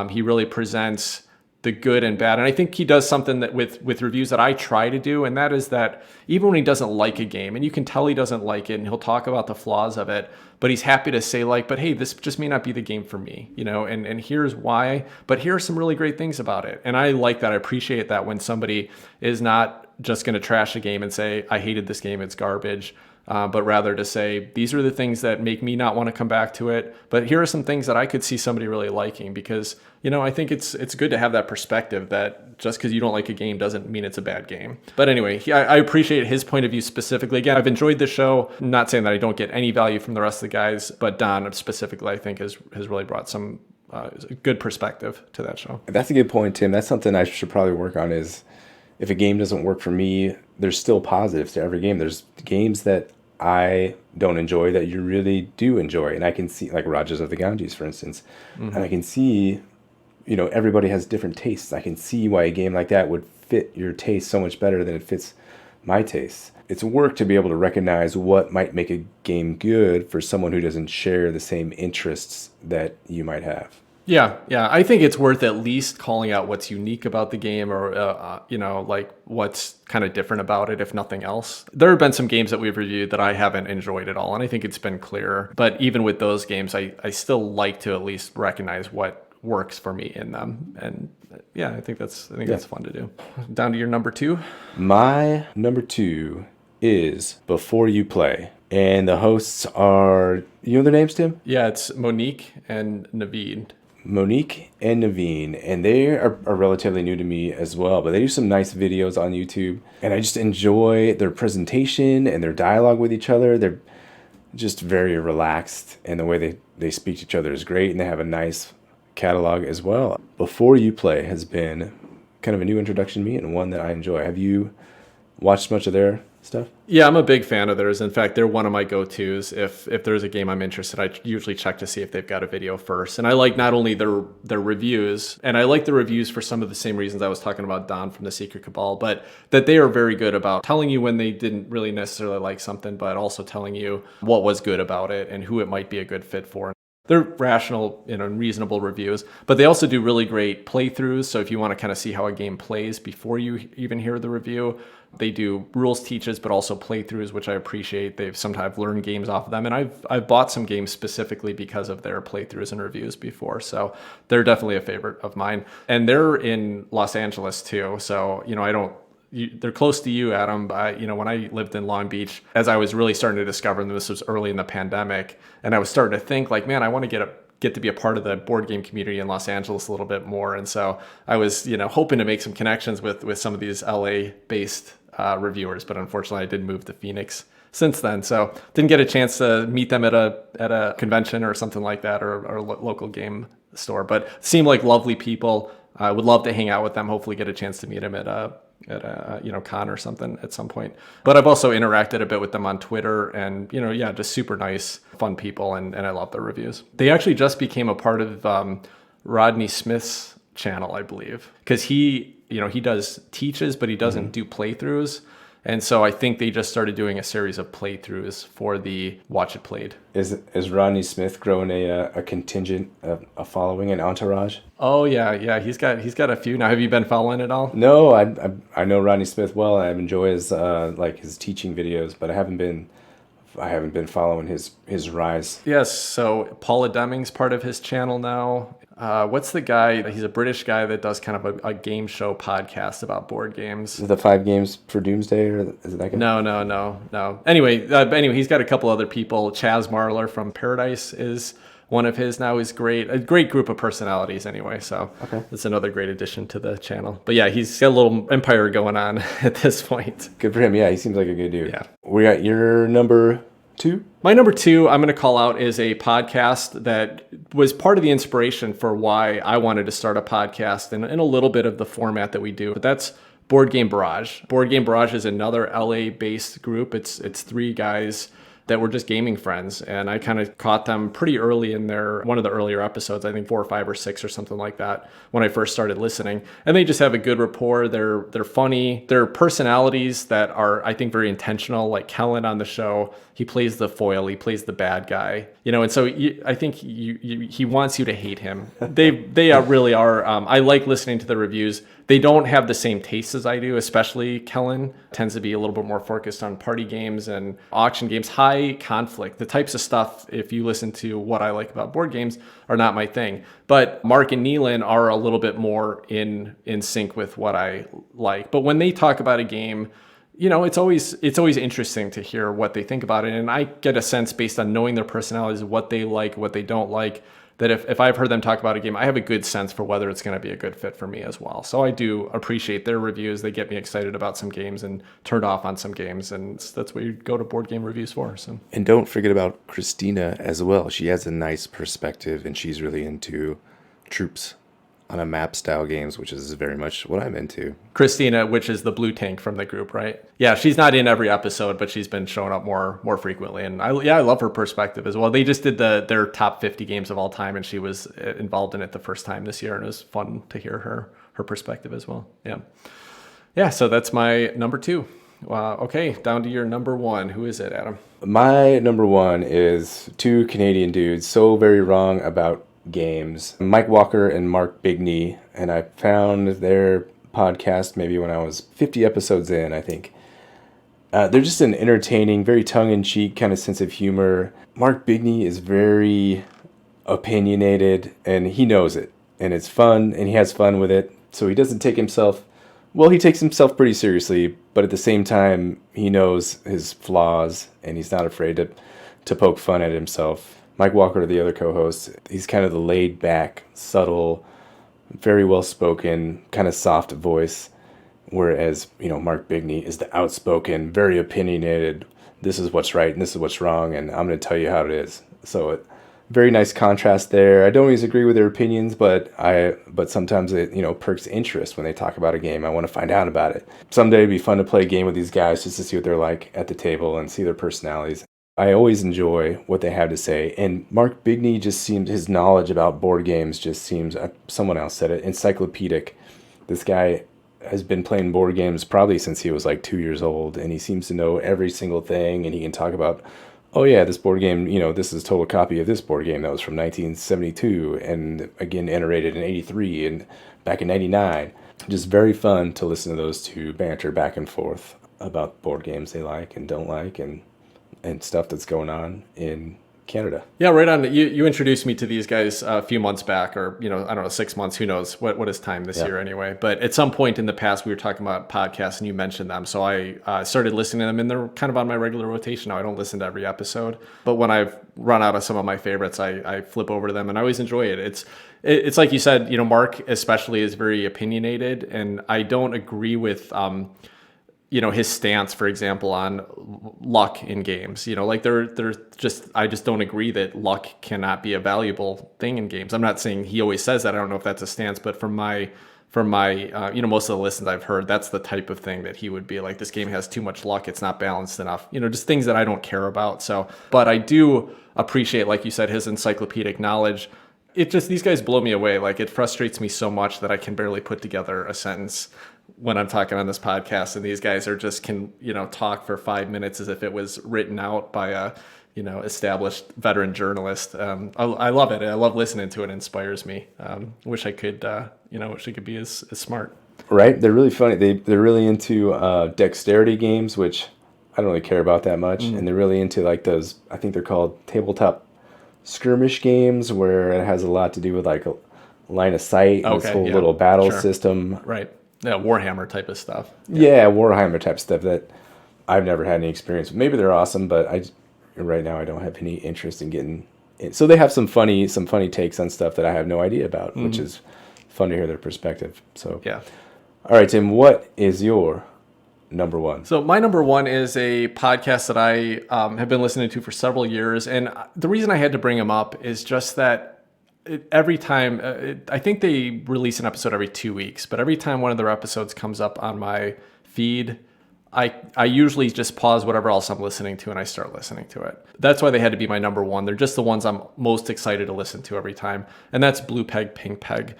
Speaker 1: He really presents the good and bad. And I think he does something that with reviews that I try to do, and that is that even when he doesn't like a game, and you can tell he doesn't like it, and he'll talk about the flaws of it, but he's happy to say but hey, this just may not be the game for me, and here's why, but here are some really great things about it. And I like that. I appreciate that when somebody is not just going to trash a game and say, I hated this game, it's garbage. But rather to say, these are the things that make me not want to come back to it. But here are some things that I could see somebody really liking, because, I think it's good to have that perspective that just because you don't like a game doesn't mean it's a bad game. But anyway, I appreciate his point of view specifically. Again, I've enjoyed the show. I'm not saying that I don't get any value from the rest of the guys, but Don specifically, I think, has really brought some good perspective to that show.
Speaker 2: That's a good point, Tim. That's something I should probably work on is, if a game doesn't work for me, there's still positives to every game. There's games that I don't enjoy that you really do enjoy. And I can see, like Rajas of the Ganges, for instance, and I can see, everybody has different tastes. I can see why a game like that would fit your taste so much better than it fits my taste. It's work to be able to recognize what might make a game good for someone who doesn't share the same interests that you might have.
Speaker 1: Yeah. I think it's worth at least calling out what's unique about the game, or, like what's kind of different about it, if nothing else. There have been some games that we've reviewed that I haven't enjoyed at all, and I think it's been clear. But even with those games, I still like to at least recognize what works for me in them. And yeah, I think that's fun to do. Down to your number 2.
Speaker 2: My number 2 is Before You Play. And the hosts are, you know their names, Tim?
Speaker 1: Yeah, it's Monique and Naveed.
Speaker 2: Monique and Naveen, and they are relatively new to me as well, but they do some nice videos on YouTube, and I just enjoy their presentation and their dialogue with each other. They're just very relaxed, and the way they speak to each other is great, and they have a nice catalog as well. Before You Play has been kind of a new introduction to me, and one that I enjoy. Have you watched much of their stuff?
Speaker 1: Yeah, I'm a big fan of theirs. In fact, they're one of my go-tos. If there's a game I'm interested, I usually check to see if they've got a video first. And I like not only their reviews, and I like the reviews for some of the same reasons I was talking about Don from the Secret Cabal, but that they are very good about telling you when they didn't really necessarily like something, but also telling you what was good about it and who it might be a good fit for. They're rational, and reasonable reviews, but they also do really great playthroughs. So if you want to kind of see how a game plays before you even hear the review, they do rules teaches, but also playthroughs, which I appreciate. They've sometimes learned games off of them, and I've bought some games specifically because of their playthroughs and reviews before. So they're definitely a favorite of mine, and they're in Los Angeles too. So I don't. They're close to you, Adam. But when I lived in Long Beach, as I was really starting to discover, and this was early in the pandemic, and I was starting to think like, man, I want to get to be a part of the board game community in Los Angeles a little bit more. And so I was, hoping to make some connections with some of these LA based reviewers, but unfortunately I did move to Phoenix since then. So didn't get a chance to meet them at a convention or something like that, or a local game store, but seemed like lovely people. I would love to hang out with them, hopefully get a chance to meet them at a con or something at some point. But I've also interacted a bit with them on Twitter, and just super nice, fun people, and I love their reviews. They actually just became a part of Rodney Smith's channel, I believe, because he does teaches, but he doesn't do playthroughs. And so I think they just started doing a series of playthroughs for the Watch It Played.
Speaker 2: Is Rodney Smith growing a contingent, a following, an entourage?
Speaker 1: Oh yeah, he's got a few now. Have you been following it all?
Speaker 2: No, I know Rodney Smith well. I enjoy his his teaching videos, but I haven't been following his rise.
Speaker 1: Yes, so Paula Deming's part of his channel now. What's the guy? He's a British guy that does kind of a game show podcast about board games.
Speaker 2: Is it the 5 Games for Doomsday, or is it that guy?
Speaker 1: No. Anyway, he's got a couple other people. Chaz Marler from Paradise is one of his now. Is great. A great group of personalities anyway. So It's another great addition to the channel. But yeah, he's got a little empire going on at this point.
Speaker 2: Good for him. Yeah, he seems like a good dude.
Speaker 1: Yeah.
Speaker 2: We got your number 2?
Speaker 1: My number 2, I'm going to call out, is a podcast that was part of the inspiration for why I wanted to start a podcast and a little bit of the format that we do. But that's Board Game Barrage. Board Game Barrage is another LA-based group. It's 3 guys that were just gaming friends, and I kind of caught them pretty early in one of the earlier episodes, I think 4 or 5 or 6 or something like that, when I first started listening. And they just have a good rapport. They're funny. They're personalities that are, I think, very intentional. Like Kellen on the show, he plays the foil, he plays the bad guy, and so I think he wants you to hate him. They really are. I like listening to the reviews. They don't have the same tastes as I do, especially Kellen tends to be a little bit more focused on party games and auction games, high conflict. The types of stuff, if you listen to what I like about board games, are not my thing. But Mark and Neelan are a little bit more in sync with what I like. But when they talk about a game, it's always interesting to hear what they think about it. And I get a sense based on knowing their personalities, what they like, what they don't like, that if I've heard them talk about a game, I have a good sense for whether it's going to be a good fit for me as well. So I do appreciate their reviews. They get me excited about some games and turned off on some games. And that's what you go to board game reviews for. So.
Speaker 2: And don't forget about Christina as well. She has a nice perspective, and she's really into troops on a map style games, which is very much what I'm into.
Speaker 1: Christina, which is the blue tank from the group, right? Yeah, she's not in every episode, but she's been showing up more frequently. And I love her perspective as well. They just did their top 50 games of all time, and she was involved in it the first time this year, and it was fun to hear her perspective as well. Yeah. So that's my number 2. Okay, down to your number 1. Who is it, Adam?
Speaker 2: My number 1 is 2 Canadian dudes so very wrong about games, Mike Walker and Mark Bigney, and I found their podcast maybe when I was 50 episodes in, I think. They're just an entertaining, very tongue-in-cheek kind of sense of humor. Mark Bigney is very opinionated, and he knows it, and it's fun, and he has fun with it, so he doesn't take himself, well, he takes himself pretty seriously, but at the same time, he knows his flaws, and he's not afraid to poke fun at himself. Mike Walker, the other co-host, he's kind of the laid-back, subtle, very well-spoken, kind of soft voice, whereas, Mark Bigney is the outspoken, very opinionated, this is what's right and this is what's wrong, and I'm going to tell you how it is. So very nice contrast there. I don't always agree with their opinions, but sometimes it perks interest when they talk about a game. I want to find out about it. Someday it'd be fun to play a game with these guys just to see what they're like at the table and see their personalities. I always enjoy what they have to say. And Mark Bigney just seems, his knowledge about board games just seems, someone else said it, encyclopedic. This guy has been playing board games probably since he was like 2 years old, and he seems to know every single thing, and he can talk about, oh yeah, this board game, this is a total copy of this board game that was from 1972 and again iterated in 83 and back in 99. Just very fun to listen to those two banter back and forth about board games they like and don't like and stuff that's going on in Canada.
Speaker 1: Yeah, right on. You introduced me to these guys a few months back, or I don't know, 6 months. Who knows what is time this year anyway? But at some point in the past, we were talking about podcasts, and you mentioned them. So I started listening to them, and they're kind of on my regular rotation now. I don't listen to every episode, but when I've run out of some of my favorites, I flip over to them, and I always enjoy it. It's like you said, Mark especially is very opinionated, and I don't agree with his stance, for example, on luck in games. I just don't agree that luck cannot be a valuable thing in games. I'm not saying he always says that. I don't know if that's a stance, but from my most of the listens I've heard, that's the type of thing that he would be like, this game has too much luck. It's not balanced enough. Just things that I don't care about. So, but I do appreciate, like you said, his encyclopedic knowledge. These guys blow me away. Like, it frustrates me so much that I can barely put together a sentence when I'm talking on this podcast, and these guys are just can talk for 5 minutes as if it was written out by a established veteran journalist. I love it. I love listening to it. It inspires me. Wish I could be as smart.
Speaker 2: Right? They're really funny. They're really into dexterity games, which I don't really care about that much, and they're really into like those. I think they're called tabletop skirmish games, where it has a lot to do with like a line of sight and this whole little battle system.
Speaker 1: Right. Yeah, Warhammer type of stuff.
Speaker 2: Yeah, Warhammer type stuff that I've never had any experience with. Maybe they're awesome, but right now I don't have any interest in getting in. So they have some funny takes on stuff that I have no idea about, which is fun to hear their perspective. So
Speaker 1: yeah.
Speaker 2: All right, Tim, what is your number one?
Speaker 1: So my number one is a podcast that I have been listening to for several years. And the reason I had to bring them up is just that every time, I think they release an episode every 2 weeks, but every time one of their episodes comes up on my feed, I usually just pause whatever else I'm listening to and I start listening to it. That's why they had to be my number one. They're just the ones I'm most excited to listen to every time. And that's Blue Peg Pink Peg.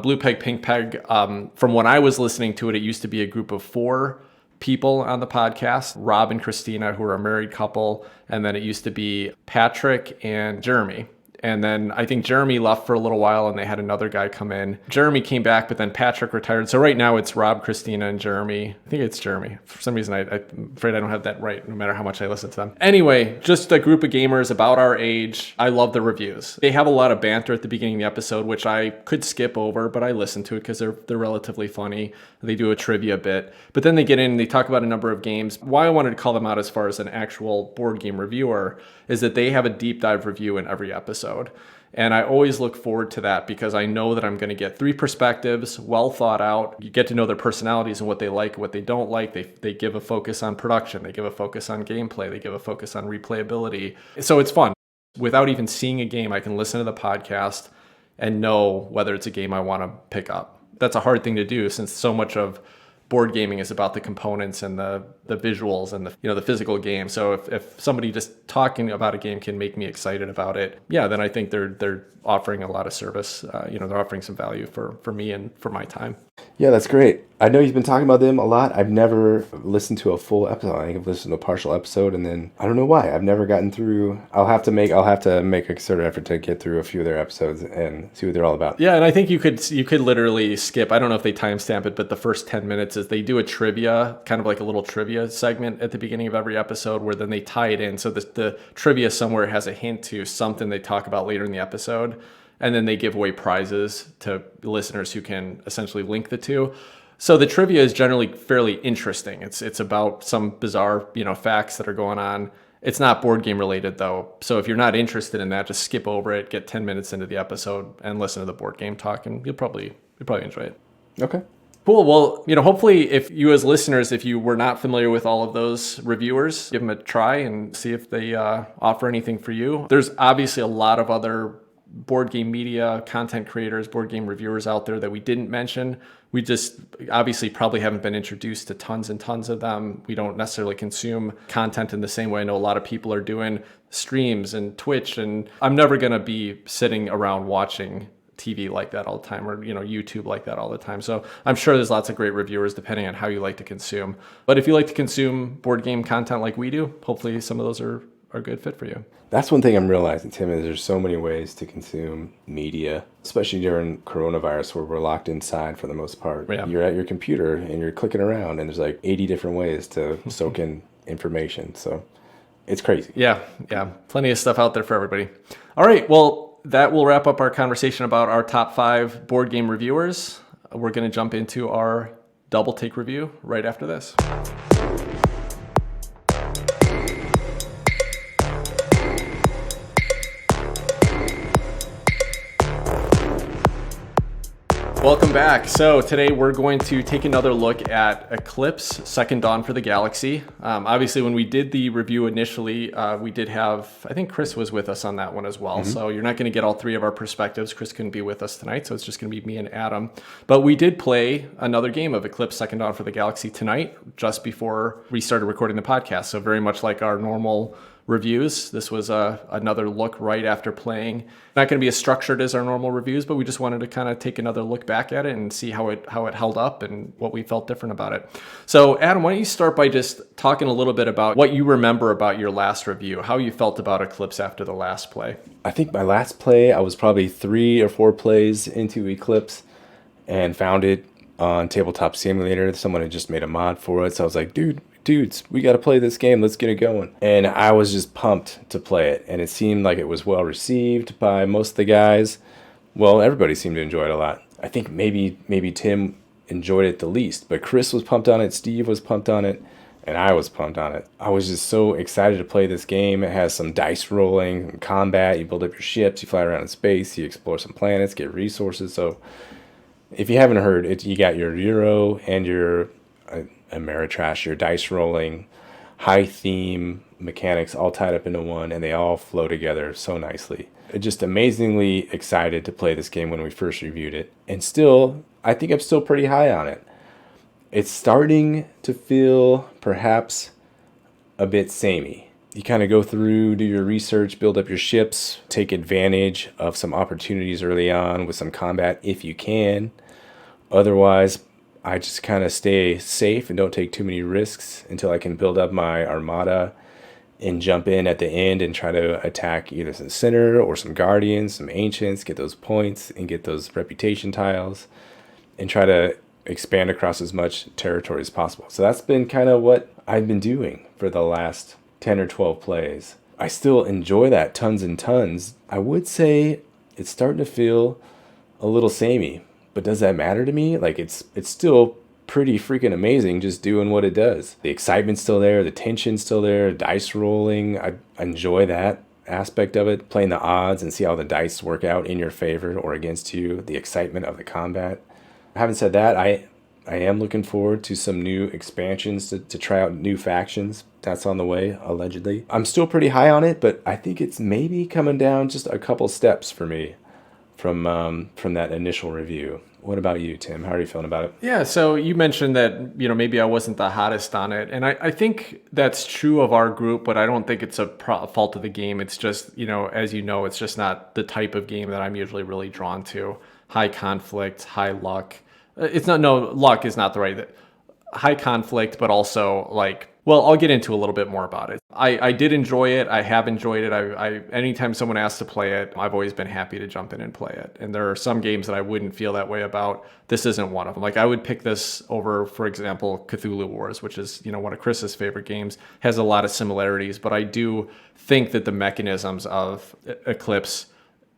Speaker 1: Blue Peg Pink Peg, from when I was listening to it, it used to be a group of 4 people on the podcast, Rob and Christina, who are a married couple. And then it used to be Patrick and Jeremy. And then I think Jeremy left for a little while and they had another guy come in. Jeremy came back, but then Patrick retired. So right now it's Rob, Christina, and Jeremy. I think it's Jeremy. For some reason, I'm afraid I don't have that right, no matter how much I listen to them. Anyway, just a group of gamers about our age. I love the reviews. They have a lot of banter at the beginning of the episode, which I could skip over, but I listen to it because they're relatively funny. They do a trivia bit. But then they get in and they talk about a number of games. Why I wanted to call them out as far as an actual board game reviewer is that they have a deep dive review in every episode. And I always look forward to that because I know that I'm going to get 3 perspectives, well thought out. You get to know their personalities and what they like, what they don't like. They give a focus on production. They give a focus on gameplay. They give a focus on replayability. So it's fun. Without even seeing a game, I can listen to the podcast and know whether it's a game I want to pick up. That's a hard thing to do since so much of board gaming is about the components and the visuals and the physical game. So if somebody just talking about a game can make me excited about it, then I think they're offering a lot of service. They're offering some value for me and for my time.
Speaker 2: Yeah, that's great. I know you've been talking about them a lot. I've never listened to a full episode. I think I've listened to a partial episode, and then I don't know why. I've never gotten through. I'll have to make a concerted effort to get through a few of their episodes and see what they're all about.
Speaker 1: Yeah, and I think you could literally skip. I don't know if they timestamp it, but the first 10 minutes is they do a trivia, kind of like a little trivia segment at the beginning of every episode, where then they tie it in. So the trivia somewhere has a hint to something they talk about later in the episode. And then they give away prizes to listeners who can essentially link the two. So the trivia is generally fairly interesting. It's about some bizarre, facts that are going on. It's not board game related though. So if you're not interested in that, just skip over it, get 10 minutes into the episode and listen to the board game talk, and you'll probably enjoy it.
Speaker 2: Okay.
Speaker 1: Cool. Well, hopefully if you as listeners, if you were not familiar with all of those reviewers, give them a try and see if they offer anything for you. There's obviously a lot of other board game media, content creators, board game reviewers out there that we didn't mention. We just obviously probably haven't been introduced to tons and tons of them. We don't necessarily consume content in the same way I know a lot of people are doing streams and Twitch. And I'm never going to be sitting around watching TV like that all the time, or YouTube like that all the time. So I'm sure there's lots of great reviewers depending on how you like to consume. But if you like to consume board game content like we do, hopefully some of those are a good fit for you.
Speaker 2: That's one thing I'm realizing, Tim, is there's so many ways to consume media, especially during coronavirus where we're locked inside for the most part.
Speaker 1: Yeah.
Speaker 2: You're at your computer and you're clicking around and there's like 80 different ways to soak in information. So it's crazy.
Speaker 1: Yeah. Plenty of stuff out there for everybody. All right. Well, that will wrap up our conversation about our top 5 board game reviewers. We're going to jump into our double take review right after this. Welcome back. So today we're going to take another look at Eclipse, Second Dawn for the Galaxy. Obviously, when we did the review initially, we did have, I think Chris was with us on that one as well. Mm-hmm. So you're not going to get all 3 of our perspectives. Chris couldn't be with us tonight, so it's just going to be me and Adam. But we did play another game of Eclipse, Second Dawn for the Galaxy tonight, just before we started recording the podcast. So very much like our normal reviews. This was another look right after playing. Not going to be as structured as our normal reviews, but we just wanted to kind of take another look back at it and see how it held up and what we felt different about it. So Adam, why don't you start by just talking a little bit about what you remember about your last review, how you felt about Eclipse after the last play.
Speaker 2: I think my last play, I was probably 3 or 4 plays into Eclipse and found it on Tabletop Simulator. Someone had just made a mod for it. So I was like, dudes, we got to play this game. Let's get it going. And I was just pumped to play it. And it seemed like it was well received by most of the guys. Well, everybody seemed to enjoy it a lot. I think maybe Tim enjoyed it the least. But Chris was pumped on it. Steve was pumped on it. And I was pumped on it. I was just so excited to play this game. It has some dice rolling, combat. You build up your ships. You fly around in space. You explore some planets, get resources. So if you haven't heard it, you got your Euro and your Ameritrash, your dice rolling, high theme mechanics all tied up into one, and they all flow together so nicely. Just amazingly excited to play this game when we first reviewed it. And still, I think I'm still pretty high on it. It's starting to feel perhaps a bit samey. You kind of go through, do your research, build up your ships, take advantage of some opportunities early on with some combat if you can. Otherwise, I just kind of stay safe and don't take too many risks until I can build up my armada and jump in at the end and try to attack either some center or some guardians, some ancients, get those points and get those reputation tiles and try to expand across as much territory as possible. So that's been kind of what I've been doing for the last 10 or 12 plays. I still enjoy that tons and tons. I would say it's starting to feel a little samey. But does that matter to me? Like it's still pretty freaking amazing just doing what it does. The excitement's still there, the tension's still there, dice rolling. I enjoy that aspect of it, playing the odds and see how the dice work out in your favor or against you, the excitement of the combat. Having said that, I am looking forward to some new expansions to try out new factions. That's on the way, allegedly. I'm still pretty high on it, but I think it's maybe coming down just a couple steps for me from that initial review. What about you, Tim? How are you feeling about it?
Speaker 1: Yeah, so you mentioned that, maybe I wasn't the hottest on it. And I think that's true of our group, but I don't think it's a fault of the game. It's just, as you know, it's just not the type of game that I'm usually really drawn to. High conflict, high luck. Luck is not the right. High conflict, but also I'll get into a little bit more about it. I did enjoy it. I have enjoyed it. I anytime someone asks to play it, I've always been happy to jump in and play it. And there are some games that I wouldn't feel that way about. This isn't one of them. I would pick this over, for example, Cthulhu Wars, which is, one of Chris's favorite games, has a lot of similarities. But I do think that the mechanisms of Eclipse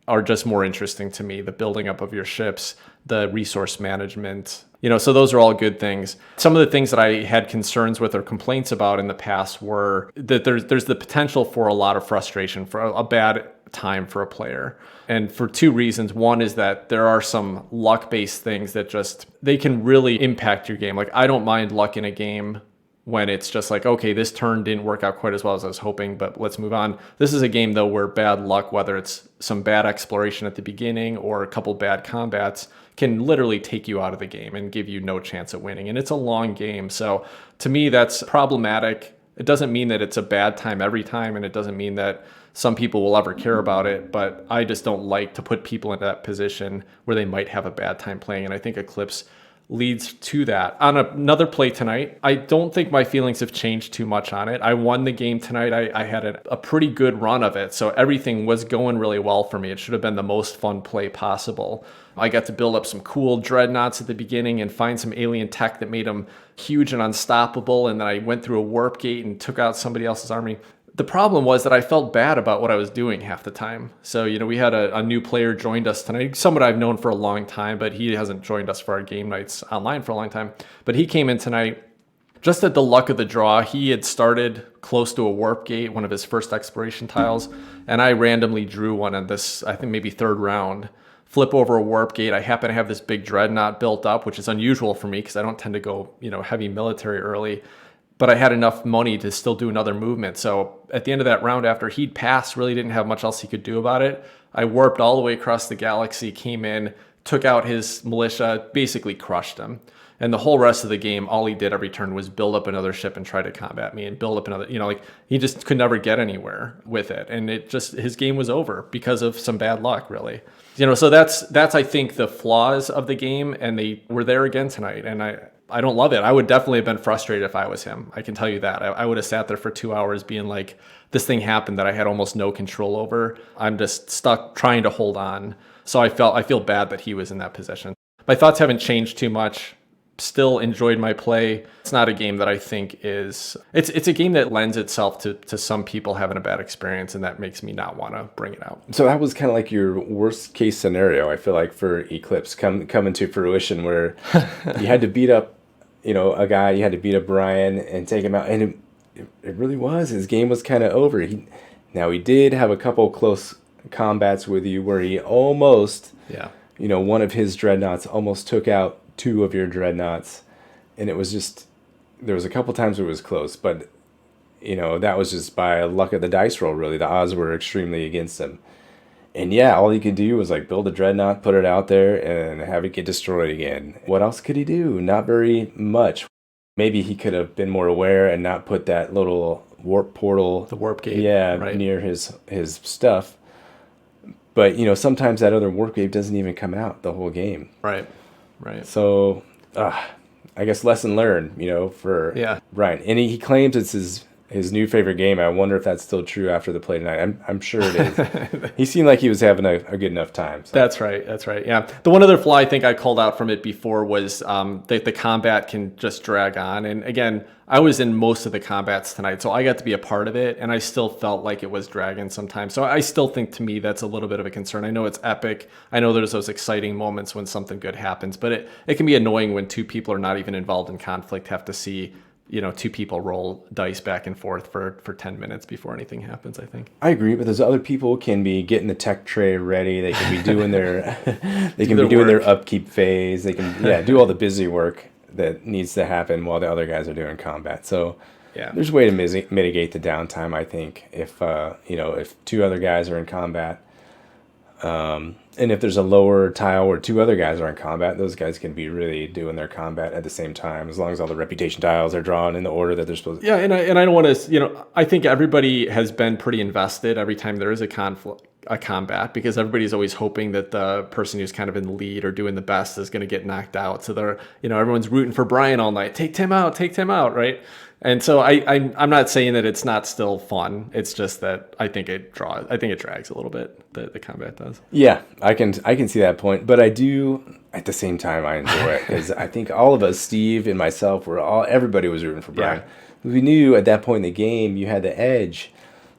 Speaker 1: are just more interesting to me. The building up of your ships, the resource management, so those are all good things. Some of the things that I had concerns with or complaints about in the past were that there's the potential for a lot of frustration, for a bad time for a player. And for two reasons. One is that there are some luck-based things that just, they can really impact your game. Like, I don't mind luck in a game when it's just like, okay, this turn didn't work out quite as well as I was hoping, but let's move on. This is a game, though, where bad luck, whether it's some bad exploration at the beginning or a couple bad combats, can literally take you out of the game and give you no chance at winning. And it's a long game. So to me, that's problematic. It doesn't mean that it's a bad time every time, and it doesn't mean that some people will ever care about it, but I just don't like to put people in that position where they might have a bad time playing. And I think Eclipse leads to that. On another play tonight, I don't think my feelings have changed too much on it. I won the game tonight. I had a pretty good run of it, so everything was going really well for me. It should have been the most fun play possible. I got to build up some cool dreadnoughts at the beginning and find some alien tech that made them huge and unstoppable, and then I went through a warp gate and took out somebody else's army. The problem was that I felt bad about what I was doing half the time. So, we had a new player joined us tonight, someone I've known for a long time, but he hasn't joined us for our game nights online for a long time. But he came in tonight just at the luck of the draw. He had started close to a warp gate, one of his first exploration tiles, and I randomly drew one on this, I think maybe third round. Flip over a warp gate. I happen to have this big dreadnought built up, which is unusual for me because I don't tend to go, heavy military early. But I had enough money to still do another movement. So at the end of that round, after he'd passed, really didn't have much else he could do about it. I warped all the way across the galaxy, came in, took out his militia, basically crushed him. And the whole rest of the game, all he did every turn was build up another ship and try to combat me and build up another, he just could never get anywhere with it. And his game was over because of some bad luck, really. So that's I think the flaws of the game, and they were there again tonight. And I don't love it. I would definitely have been frustrated if I was him. I can tell you that. I would have sat there for 2 hours being like, this thing happened that I had almost no control over. I'm just stuck trying to hold on. So I feel bad that he was in that position. My thoughts haven't changed too much. Still enjoyed my play. It's not a game that I think it's a game that lends itself to some people having a bad experience, and that makes me not want to bring it out.
Speaker 2: So that was kind of like your worst case scenario, I feel like, for Eclipse coming to fruition, where you had to beat up a guy, you had to beat up Brian and take him out, and it really was. His game was kind of over. He did have a couple close combats with you where he almost, one of his dreadnoughts almost took out two of your dreadnoughts, and it was just, there was a couple times where it was close, but that was just by luck of the dice roll, really. The odds were extremely against him. And all he could do was like build a dreadnought, put it out there, and have it get destroyed again. What else could he do? Not very much. Maybe he could have been more aware and not put that little warp portal,
Speaker 1: the warp gate, right
Speaker 2: near his stuff. But sometimes that other warp gate doesn't even come out the whole game.
Speaker 1: Right.
Speaker 2: So, I guess lesson learned, for Brian. And he claims it's his new favorite game. I wonder if that's still true after the play tonight. I'm sure it is. He seemed like he was having a good enough time. So.
Speaker 1: That's right. Yeah. The one other flaw I think I called out from it before was that the combat can just drag on. And again, I was in most of the combats tonight, so I got to be a part of it, and I still felt like it was dragging sometimes. So I still think, to me, that's a little bit of a concern. I know it's epic. I know there's those exciting moments when something good happens, but it can be annoying when two people are not even involved in conflict, have to see two people roll dice back and forth for 10 minutes before anything happens, I think.
Speaker 2: I agree, but those other people can be getting the tech tray ready. They can be doing their their upkeep phase. They can do all the busy work that needs to happen while the other guys are doing combat. So there's a way to mitigate the downtime, I think, if if two other guys are in combat. And if there's a lower tile where two other guys are in combat, those guys can be really doing their combat at the same time, as long as all the reputation tiles are drawn in the order that they're supposed to.
Speaker 1: Yeah, and I don't want to, I think everybody has been pretty invested every time there is a combat, because everybody's always hoping that the person who's kind of in the lead or doing the best is going to get knocked out. So they're, everyone's rooting for Brian all night. Take Tim out, right? And so I'm not saying that it's not still fun. It's just that I think it drags a little bit. The combat does.
Speaker 2: Yeah, I can see that point, but I do at the same time I enjoy it, because I think all of us, Steve and myself, everybody was rooting for Brian. Yeah. We knew at that point in the game you had the edge.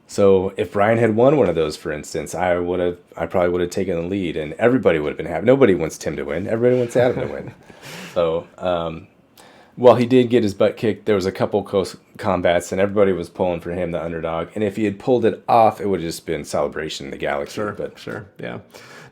Speaker 2: So if Brian had won one of those, for instance, I probably would have taken the lead, and everybody would have been happy. Nobody wants Tim to win. Everybody wants Adam to win. So. Well, he did get his butt kicked. There was a couple close combats, and everybody was pulling for him, the underdog. And if he had pulled it off, it would have just been celebration in the galaxy.
Speaker 1: Sure, yeah.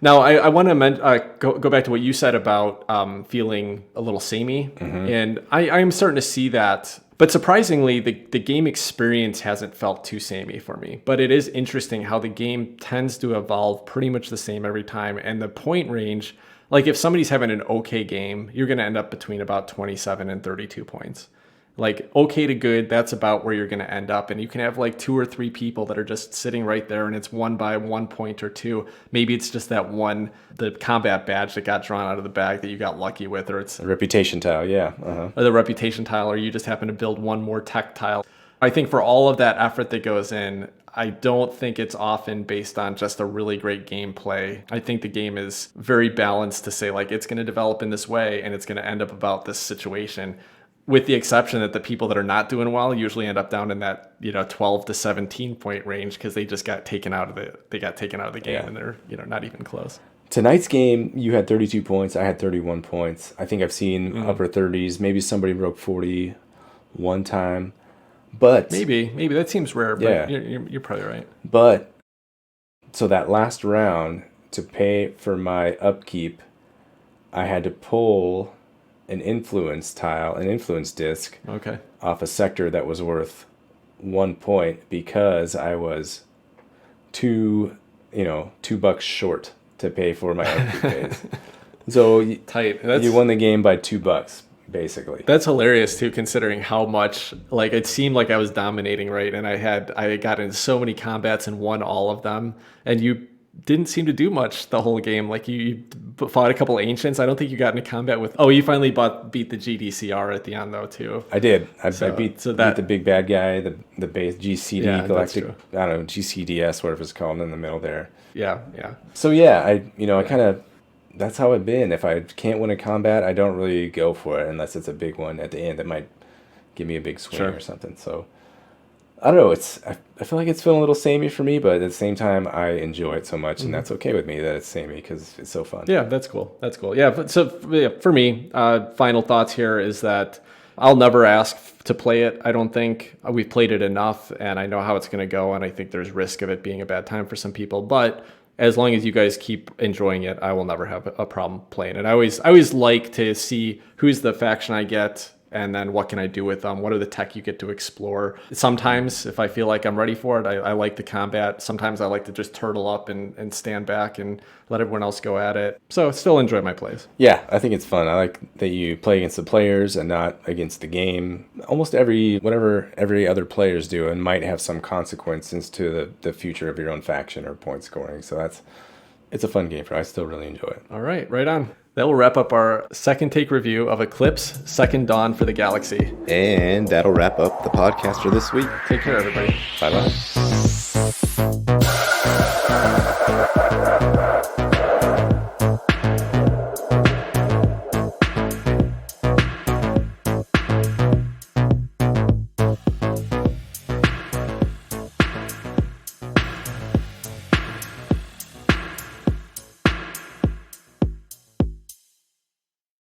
Speaker 1: Now, I want to go back to what you said about feeling a little samey, and I am starting to see that. But surprisingly, the game experience hasn't felt too samey for me. But it is interesting how the game tends to evolve pretty much the same every time, and the point range. Like if somebody's having an okay game, you're going to end up between about 27 and 32 points. Like okay to good, that's about where you're going to end up. And you can have like 2 or 3 people that are just sitting right there and it's won by 1 point or 2. Maybe it's just that one, the combat badge that got drawn out of the bag that you got lucky with, or it's
Speaker 2: a reputation tile, yeah.
Speaker 1: Or the reputation tile, or you just happen to build one more tech tile. I think for all of that effort that goes in, I don't think it's often based on just a really great gameplay. I think the game is very balanced to say like it's going to develop in this way and it's going to end up about this situation, with the exception that the people that are not doing well usually end up down in that 12 to 17 point range because they just got taken out of the game and they're not even close.
Speaker 2: Tonight's game, you had 32 points. I had 31 points. I think I've seen upper 30s. Maybe somebody broke 40 one time. But
Speaker 1: maybe that seems rare, but you're probably right.
Speaker 2: But so that last round, to pay for my upkeep, I had to pull an influence disc off a sector that was worth 1 point because I was $2 short to pay for my upkeep phase. So
Speaker 1: tight.
Speaker 2: You won the game by $2. Basically,
Speaker 1: that's hilarious too, considering how much like it seemed like I was dominating, right? And I got in so many combats and won all of them, and you didn't seem to do much the whole game. Like you fought a couple ancients. I don't think you got into combat with. Oh, you finally beat the GDCR at the end though too.
Speaker 2: I did. I beat the big bad guy, the base GCD Galactic. I don't know, GCDS, whatever it's called, in the middle there.
Speaker 1: Yeah.
Speaker 2: So yeah, I kind of. That's how it's been. If I can't win a combat, I don't really go for it unless it's a big one at the end that might give me a big swing or something. So I don't know. I feel like it's feeling a little samey for me, but at the same time, I enjoy it so much, and that's okay with me that it's samey because it's so fun.
Speaker 1: Yeah, that's cool. Yeah, but so for me, final thoughts here is that I'll never ask to play it. I don't think we've played it enough, and I know how it's going to go, and I think there's risk of it being a bad time for some people, but as long as you guys keep enjoying it, I will never have a problem playing it. I always like to see who's the faction I get, and then what can I do with them? What are the tech you get to explore? Sometimes, if I feel like I'm ready for it, I like the combat. Sometimes I like to just turtle up and stand back and let everyone else go at it. So still enjoy my plays.
Speaker 2: Yeah, I think it's fun. I like that you play against the players and not against the game. Almost whatever every other player is doing might have some consequences to the future of your own faction or point scoring. So it's a fun game I still really enjoy it.
Speaker 1: All right on. That will wrap up our second take review of Eclipse, Second Dawn for the Galaxy.
Speaker 3: And that'll wrap up the podcast for this week.
Speaker 1: Take care, everybody.
Speaker 3: Bye-bye.